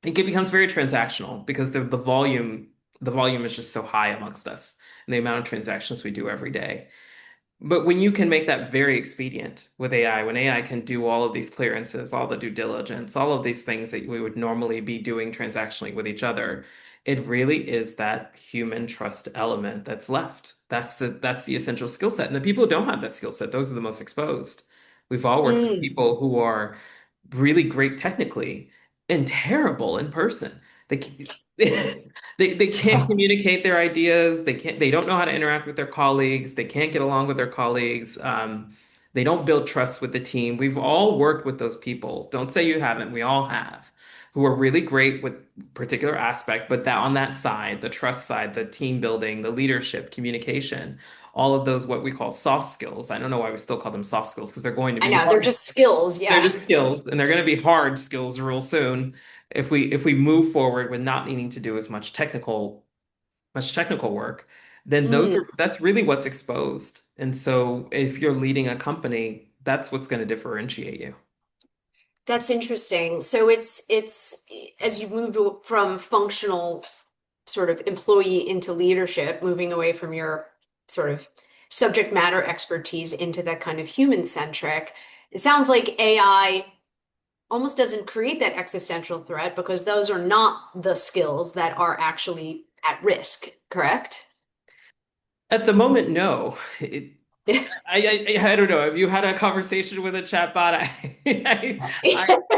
Becomes very transactional because the volume is just so high amongst us and the amount of transactions we do every day. But when you can make that very expedient with AI, when AI can do all of these clearances, all the due diligence, all of these things that we would normally be doing transactionally with each other, it really is that human trust element that's left. That's the essential skill set. And the people who don't have that skill set, those are the most exposed. We've all worked with Mm. people who are really great technically and terrible in person. They they can't communicate their ideas. They don't know how to interact with their colleagues. They can't get along with their colleagues. They don't build trust with the team. We've all worked with those people. Don't say you haven't. We all have. who are really great with particular aspect, but that on that side, the trust side, the team building, the leadership, communication, all of those what we call soft skills. I don't know why we still call them soft skills because they're going to I be know, they're hard. just skills. They're Yeah. just skills, and they're going to be hard skills real soon if we move forward with not needing to do as much technical work, then Mm, that's really what's exposed. And so if you're leading a company, that's what's going to differentiate you. that's interesting. So it's as you move from functional sort of employee into leadership, moving away from your sort of subject matter expertise into that kind of human centric. It sounds like AI almost doesn't create that existential threat because those are not the skills that are actually at risk, correct? At the moment, no. I don't know. Have you had a conversation with a chatbot?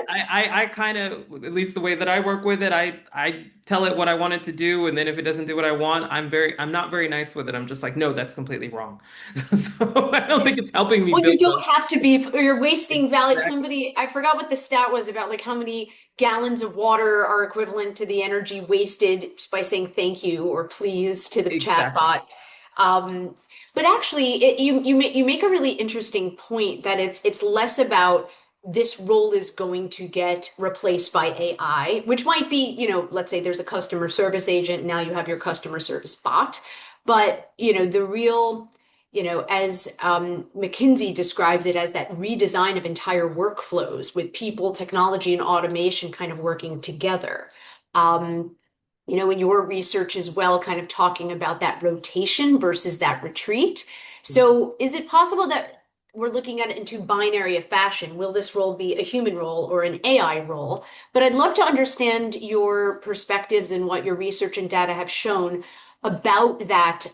I kind of, at least the way that I work with it, I tell it what I want it to do, and then if it doesn't do what I want, I'm not very nice with it. I'm just like, no, that's completely wrong. So I don't think it's helping me Well, you build don't a have to be, or you're wasting value. exactly. Somebody, I forgot what the stat was about, like how many gallons of water are equivalent to the energy wasted by saying thank you or please to the Exactly. chatbot. Um, but actually, you make a really interesting point that it's less about this role is going to get replaced by AI, which might be, let's say there's a customer service agent, now you have your customer service bot. But, the real as McKinsey describes it as that redesign of entire workflows with people, technology, and automation kind of working together. Um, in your research as well, kind of talking about that rotation versus that retreat. So, is it possible that we're looking at it in too binary a fashion? Will this role be a human role or an AI role? But I'd love to understand your perspectives and what your research and data have shown about that.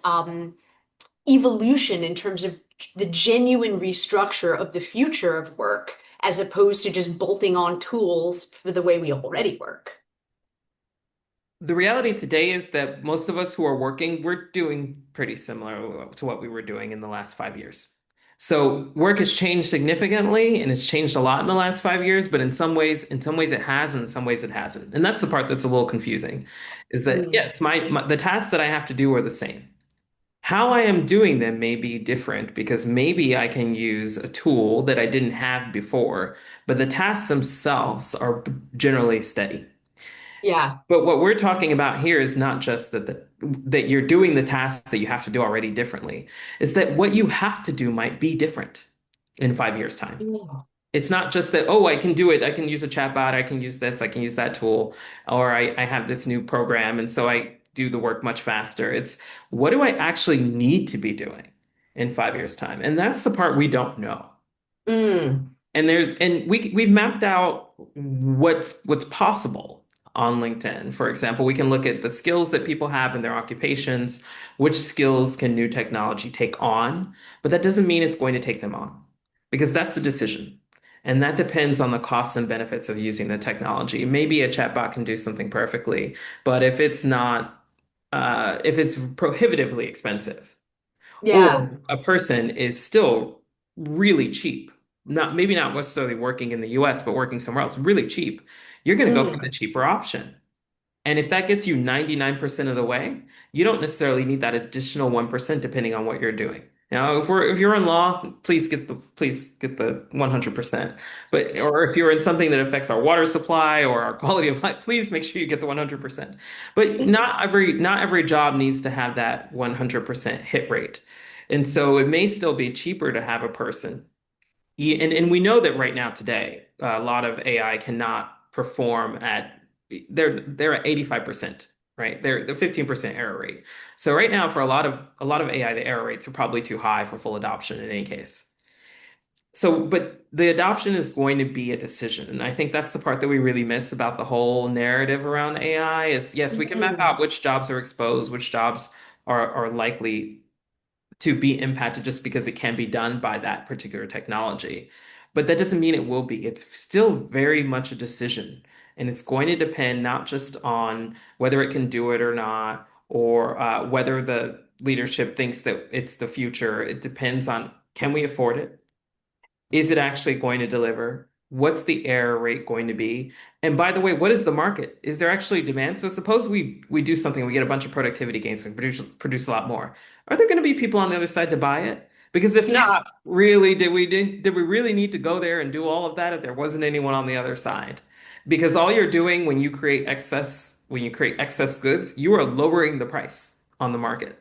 Evolution in terms of the genuine restructure of the future of work as opposed to just bolting on tools for the way we already work. The reality today is that most of us who are working, we're doing pretty similar to what we were doing in the last 5 years. So work has changed significantly and it's changed a lot in the last 5 years, but in some ways it has, and in some ways it hasn't. And that's the part that's a little confusing, is that Mm. yes, the tasks that I have to do are the same. How I am doing them may be different because maybe I can use a tool that I didn't have before, but the tasks themselves are generally steady. Yeah. But what we're talking about here is not just that you're doing the tasks that you have to do already differently. Is that what you have to do might be different in 5 years' time. Mm. It's not just that, oh, I can do it. I can use a chatbot. I can use this. I can use that tool. Or I have this new program. And so I do the work much faster. It's what do I actually need to be doing in 5 years' time? And that's the part we don't know. Mm. And we've mapped out what's possible on LinkedIn. For example, we can look at the skills that people have in their occupations, which skills can new technology take on, but that doesn't mean it's going to take them on because that's the decision. And that depends on the costs and benefits of using the technology. Maybe a chatbot can do something perfectly, but if it's prohibitively expensive, Yeah. or a person is still really cheap, not maybe not necessarily working in the US, but working somewhere else, really cheap, you're going to go for the Mm. cheaper option. And if that gets you 99% of the way, you don't necessarily need that additional 1% depending on what you're doing. Now, if you're in law, please get the 100%. But or if you're in something that affects our water supply or our quality of life, please make sure you get the 100%. But not every job needs to have that 100% hit rate. And so it may still be cheaper to have a person. And we know that right now today, a lot of AI cannot perform they're at 85%, right? They're 15% error rate. So right now for a lot of AI, the error rates are probably too high for full adoption in any case. So, but the adoption is going to be a decision. And I think that's the part that we really miss about the whole narrative around AI is yes, we can map Mm. out which jobs are exposed, which jobs are likely to be impacted just because it can be done by that particular technology. But that doesn't mean it will be. It's still very much a decision. And it's going to depend not just on whether it can do it or not, or whether the leadership thinks that it's the future. It depends on can we afford it? Is it actually going to deliver? What's the error rate going to be? And by the way, what is the market? Is there actually demand? So suppose we do something, we get a bunch of productivity gains, we produce a lot more. Are there going to be people on the other side to buy it? Because if Yeah. not, really, did we really need to go there and do all of that if there wasn't anyone on the other side? Because all you're doing when you create excess goods, you are lowering the price on the market.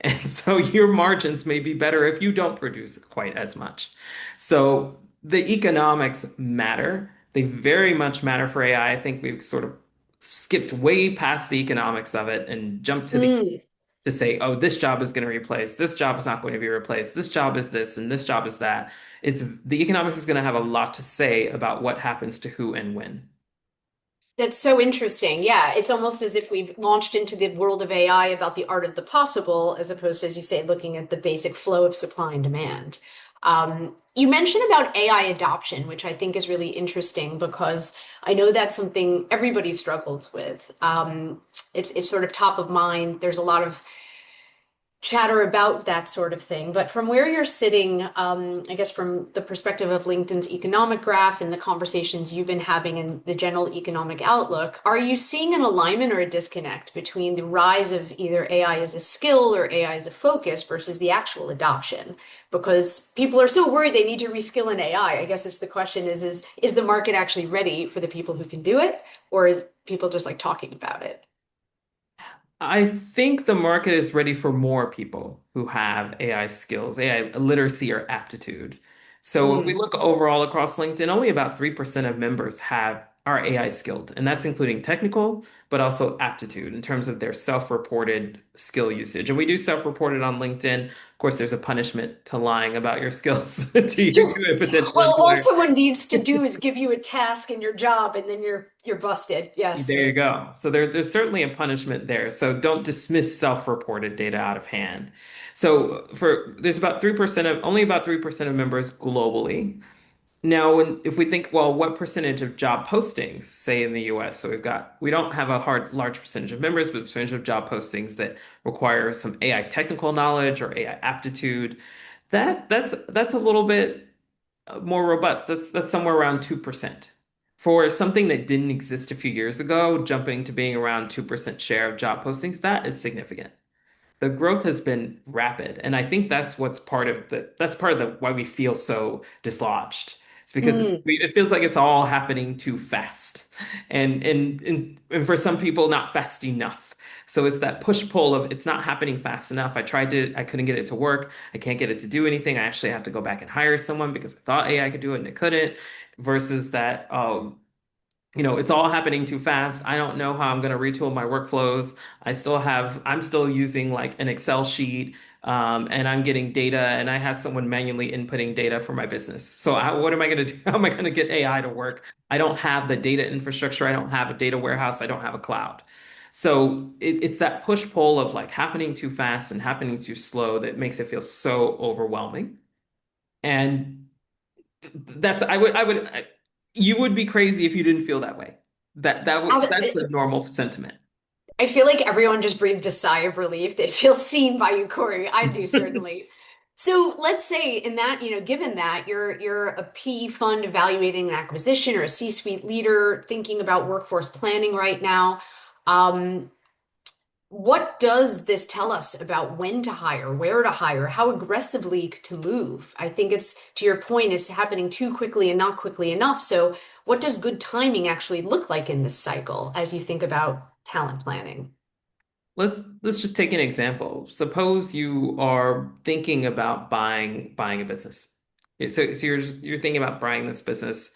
And so your margins may be better if you don't produce quite as much. So the economics matter. They very much matter for AI. I think we've sort of skipped way past the economics of it and jumped to the Mm. to say, oh, this job is going to replace, this job is not going to be replaced, this job is this, and this job is that. It's the economics is going to have a lot to say about what happens to who and when. That's so interesting. Yeah, it's almost as if we've launched into the world of AI about the art of the possible, as opposed to, as you say, looking at the basic flow of supply and demand. You mentioned about AI adoption, which I think is really interesting because I know that's something everybody struggles with. It's sort of top of mind. There's a lot of chatter about that sort of thing. But from where you're sitting, I guess from the perspective of LinkedIn's economic graph and the conversations you've been having in the general economic outlook, are you seeing an alignment or a disconnect between the rise of either AI as a skill or AI as a focus versus the actual adoption? Because people are so worried they need to reskill in AI. I guess it's the question is the market actually ready for the people who can do it, or is people just like talking about it? I think the market is ready for more people who have AI skills, AI literacy or aptitude. So if we Mm, look overall across LinkedIn, only about 3% of members are AI skilled, and that's including technical, but also aptitude in terms of their self-reported skill usage. And we do self-reported on LinkedIn. Of course, there's a punishment to lying about your skills to a potential well, all employer. someone needs to do is give you a task in your job, and then you're busted. There Yes. you go. So there's certainly a punishment there. So don't dismiss self-reported data out of hand. So there's about 3% of only about 3% of members globally. Now, if we think, well, what percentage of job postings, say in the US, so we don't have a large percentage of members, but the percentage of job postings that require some AI technical knowledge or AI aptitude, that's a little bit more robust. That's somewhere around 2%. For something that didn't exist a few years ago, jumping to being around 2% share of job postings, that is significant. The growth has been rapid, and I think that's part of the why we feel so dislodged. It's because Mm, it feels like it's all happening too fast, and for some people, not fast enough. So it's that push-pull of it's not happening fast enough. I couldn't get it to work. I can't get it to do anything. I actually have to go back and hire someone because I thought AI could do it and it couldn't. Versus that, it's all happening too fast. I don't know how I'm going to retool my workflows. I'm still using like an Excel sheet, and I'm getting data, and I have someone manually inputting data for my business. So what am I going to do? How am I going to get AI to work? I don't have the data infrastructure. I don't have a data warehouse. I don't have a cloud. So it's that push pull of like happening too fast and happening too slow that makes it feel so overwhelming. And you would be crazy if you didn't feel that way. That's I, the normal sentiment. I feel like everyone just breathed a sigh of relief. They feel seen by you, Corey. I do certainly. So let's say in that, given that you're a PE fund evaluating an acquisition or a C-suite leader thinking about workforce planning right now. Um, What does this tell us about when to hire, where to hire, how aggressively to move? I think it's, to your point, it's happening too quickly and not quickly enough. So, what does good timing actually look like in this cycle as you think about talent planning? Let's just take an example. Suppose you are thinking about buying a business. So you're thinking about buying this business,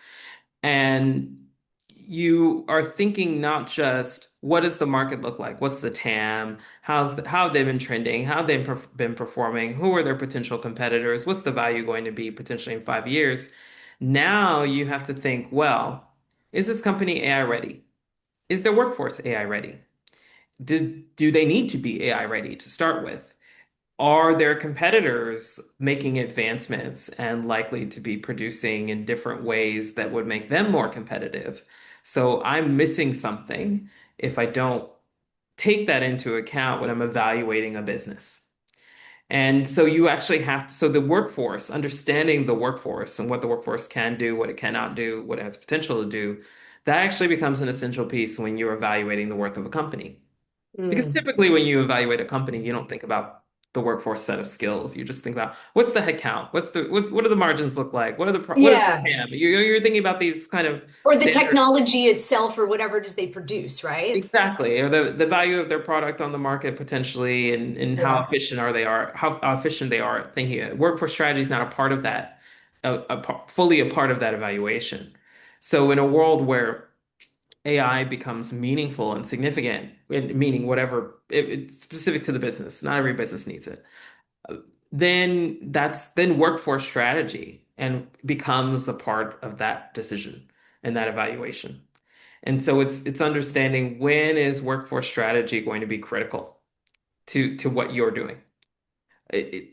and you are thinking not just what does the market look like? What's the TAM? How have they been trending? How have they been performing? Who are their potential competitors? What's the value going to be potentially in 5 years? Now you have to think, well, is this company AI ready? Is their workforce AI ready? Do they need to be AI ready to start with? Are their competitors making advancements and likely to be producing in different ways that would make them more competitive? So I'm missing something if I don't take that into account when I'm evaluating a business. And so you actually have to, so the workforce, understanding the workforce and what the workforce can do, what it cannot do, what it has potential to do, that actually becomes an essential piece when you're evaluating the worth of a company. Because Mm. typically when you evaluate a company, you don't think about the workforce set of skills. You just think about what's the headcount? What do the margins look like? What is the Yeah. TAM? You're thinking about these kind of Or the standard. technology itself or whatever it is they produce, right? Exactly, or the value of their product on the market potentially, and how Yeah. efficient how efficient they are at thinking it. Workforce strategy is not a part of that, fully a part of that evaluation. So in a world where AI becomes meaningful and significant, meaning whatever it's specific to the business, not every business needs it. Then workforce strategy and becomes a part of that decision and that evaluation. And so it's understanding when is workforce strategy going to be critical to what you're doing. It, it-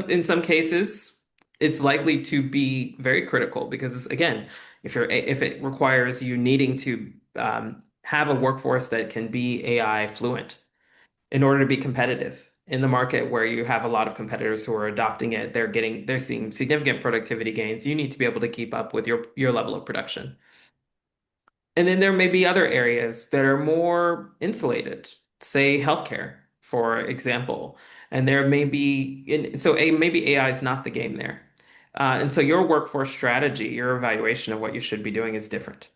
in some cases, it's likely to be very critical because again, if it requires you needing to have a workforce that can be AI fluent in order to be competitive in the market where you have a lot of competitors who are adopting it, they're seeing significant productivity gains. You need to be able to keep up with your level of production. And then there may be other areas that are more insulated, say healthcare, for example. And there may be, maybe AI is not the game there. And so your workforce strategy, your evaluation of what you should be doing is different.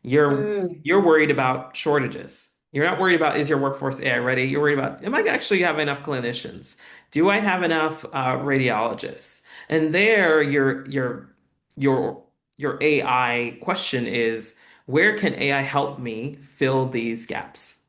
You're Mm. you're worried about shortages. You're not worried about is your workforce AI ready? You're worried about am I actually have enough clinicians? Do I have enough radiologists? And there, your your AI question is where can AI help me fill these gaps?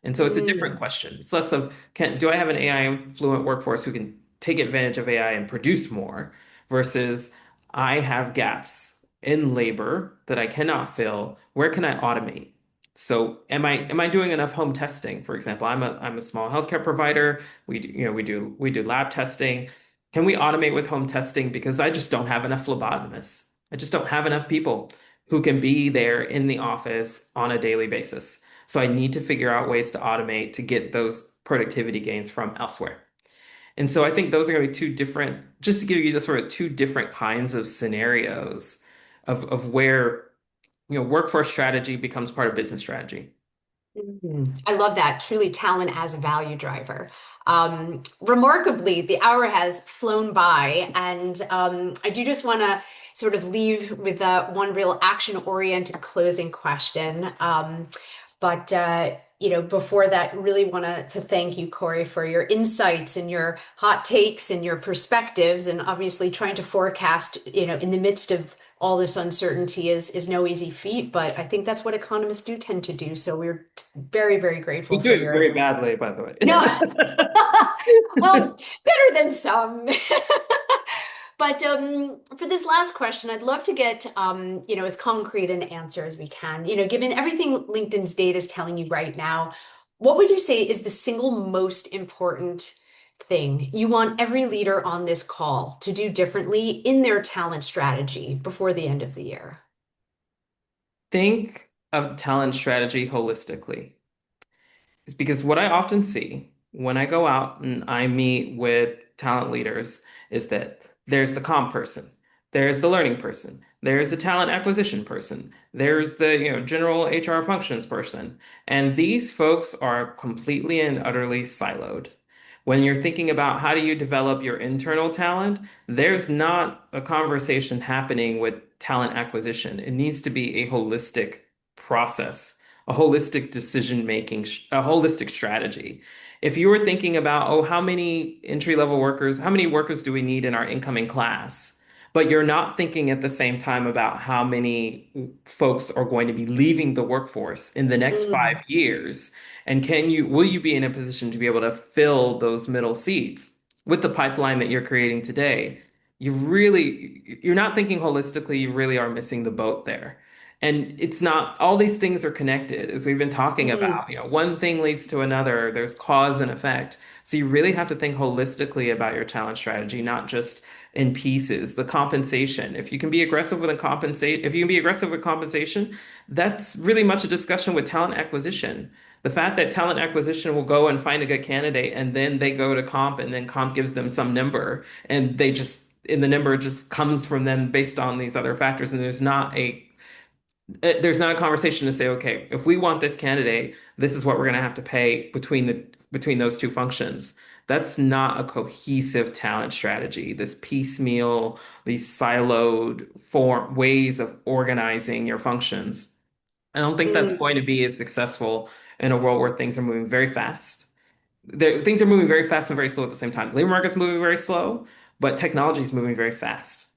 And so it's a different Mm. question. It's less of do I have an AI fluent workforce who can take advantage of AI and produce more versus I have gaps in labor that I cannot fill. Where can I automate? So am I doing enough home testing? For example, I'm a small healthcare provider. We do lab testing. Can we automate with home testing? Because I just don't have enough phlebotomists. I just don't have enough people who can be there in the office on a daily basis. So I need to figure out ways to automate to get those productivity gains from elsewhere. And so I think those are going to be two different, just to give you the sort of two different kinds of scenarios of where, workforce strategy becomes part of business strategy. I love that. Truly talent as a value driver. Remarkably, the hour has flown by, and I do just want to sort of leave with one real action-oriented closing question. But before that, really want to thank you, Kory, for your insights and your hot takes and your perspectives, and obviously trying to forecast, in the midst of all this uncertainty is no easy feat, but I think that's what economists do tend to do. So we're very, very We grateful do for it very your badly, by the no, way. well, better than some. But for this last question, I'd love to get as concrete an answer as we can. Given everything LinkedIn's data is telling you right now, what would you say is the single most important thing you want every leader on this call to do differently in their talent strategy before the end of the year? Think of talent strategy holistically. Is because what I often see when I go out and I meet with talent leaders is that there's the comp person, there's the learning person, there's the talent acquisition person, there's the, general HR functions person, and these folks are completely and utterly siloed. When you're thinking about how do you develop your internal talent, there's not a conversation happening with talent acquisition. It needs to be a holistic process, a holistic decision making, a holistic strategy. If you were thinking about, oh, how many entry-level workers, how many workers do we need in our incoming class? But you're not thinking at the same time about how many folks are going to be leaving the workforce in the next five Mm, years. And will you be in a position to be able to fill those middle seats with the pipeline that you're creating today? You're not thinking holistically, you really are missing the boat there. And it's not, all these things are connected, as we've been talking Mm, about. One thing leads to another, there's cause and effect. So you really have to think holistically about your talent strategy, not just in pieces. The compensation, if you can be aggressive with a compensate, if you can be aggressive with compensation, that's really much a discussion with talent acquisition. The fact that talent acquisition will go and find a good candidate and then they go to comp and then comp gives them some number and they just, and the number just comes from them based on these other factors. And there's not a conversation to say, okay, if we want this candidate, this is what we're going to have to pay between those two functions. That's not a cohesive talent strategy. This piecemeal, these siloed form ways of organizing your functions. I don't think that's mm, going to be as successful in a world where things are moving very fast. Things are moving very fast and very slow at the same time. The labor market's moving very slow, but technology is moving very fast.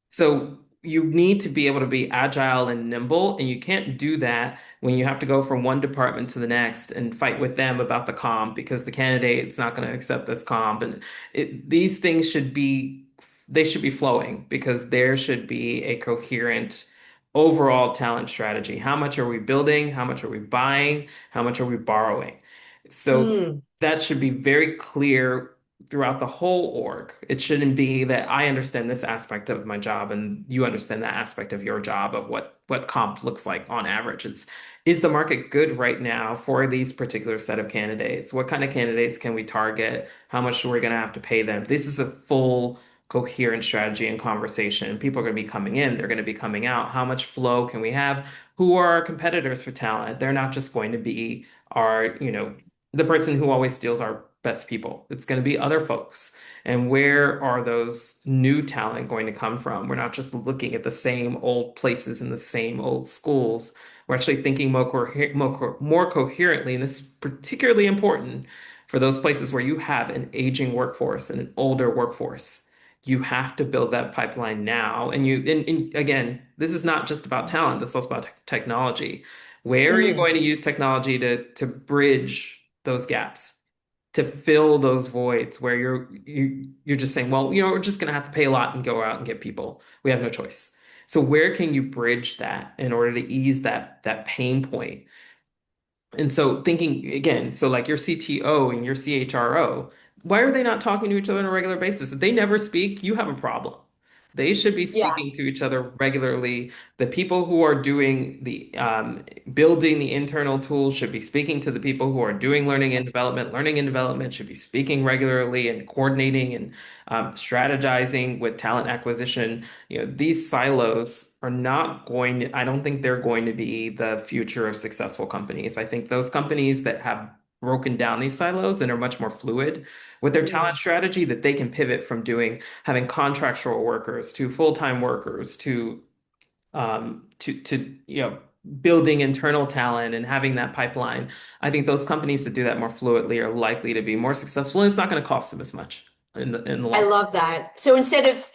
So you need to be able to be agile and nimble, and you can't do that when you have to go from one department to the next and fight with them about the comp because the candidate's not going to accept this comp. And these things should be flowing because there should be a coherent overall talent strategy. How much are we building? How much are we buying? How much are we borrowing? So mm, that should be very clear throughout the whole org. It shouldn't be that I understand this aspect of my job and you understand that aspect of your job of what comp looks like on average. Is the market good right now for these particular set of candidates? What kind of candidates can we target? How much are we going to have to pay them? This is a full coherent strategy and conversation. People are going to be coming in, they're going to be coming out. How much flow can we have? Who are our competitors for talent? They're not just going to be the person who always steals our best people. It's going to be other folks. And where are those new talent going to come from? We're not just looking at the same old places in the same old schools. We're actually thinking more coherently. And this is particularly important for those places where you have an aging workforce and an older workforce. You have to build that pipeline now. And again, this is not just about talent. This is also about technology. Where are you mm. going to use technology to bridge those gaps, to fill those voids where you're just saying, well, we're just going to have to pay a lot and go out and get people. We have no choice. So where can you bridge that in order to ease that pain point? And so thinking again, so like your CTO and your CHRO, why are they not talking to each other on a regular basis? If they never speak, you have a problem. They should be Yeah. speaking to each other regularly. The people who are doing the building the internal tools should be speaking to the people who are doing learning and development. Learning and development should be speaking regularly and coordinating and strategizing with talent acquisition. These silos are not going to, I don't think they're going to be the future of successful companies. I think those companies that have broken down these silos and are much more fluid with their talent Mm. strategy that they can pivot from having contractual workers to full-time workers to building internal talent and having that pipeline. I think those companies that do that more fluidly are likely to be more successful, and it's not going to cost them as much in the I long term. love that. So instead of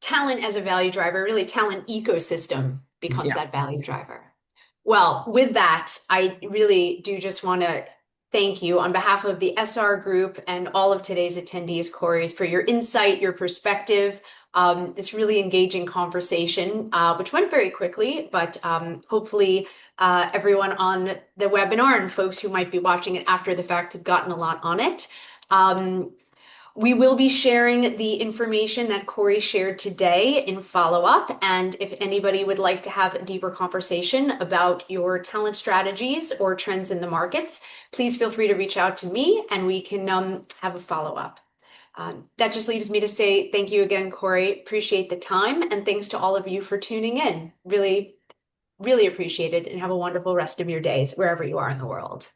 talent as a value driver, really talent ecosystem becomes Yeah. that value driver. Well, with that, I really do just want to thank you on behalf of the SR group and all of today's attendees, Kory, for your insight, your perspective, this really engaging conversation, which went very quickly, but hopefully everyone on the webinar and folks who might be watching it after the fact have gotten a lot on it. Um, we will be sharing the information that Kory shared today in follow-up. And if anybody would like to have a deeper conversation about your talent strategies or trends in the markets, please feel free to reach out to me and we can have a follow-up. That just leaves me to say thank you again, Kory. Appreciate the time and thanks to all of you for tuning in. Really, really appreciate it and have a wonderful rest of your days wherever you are in the world.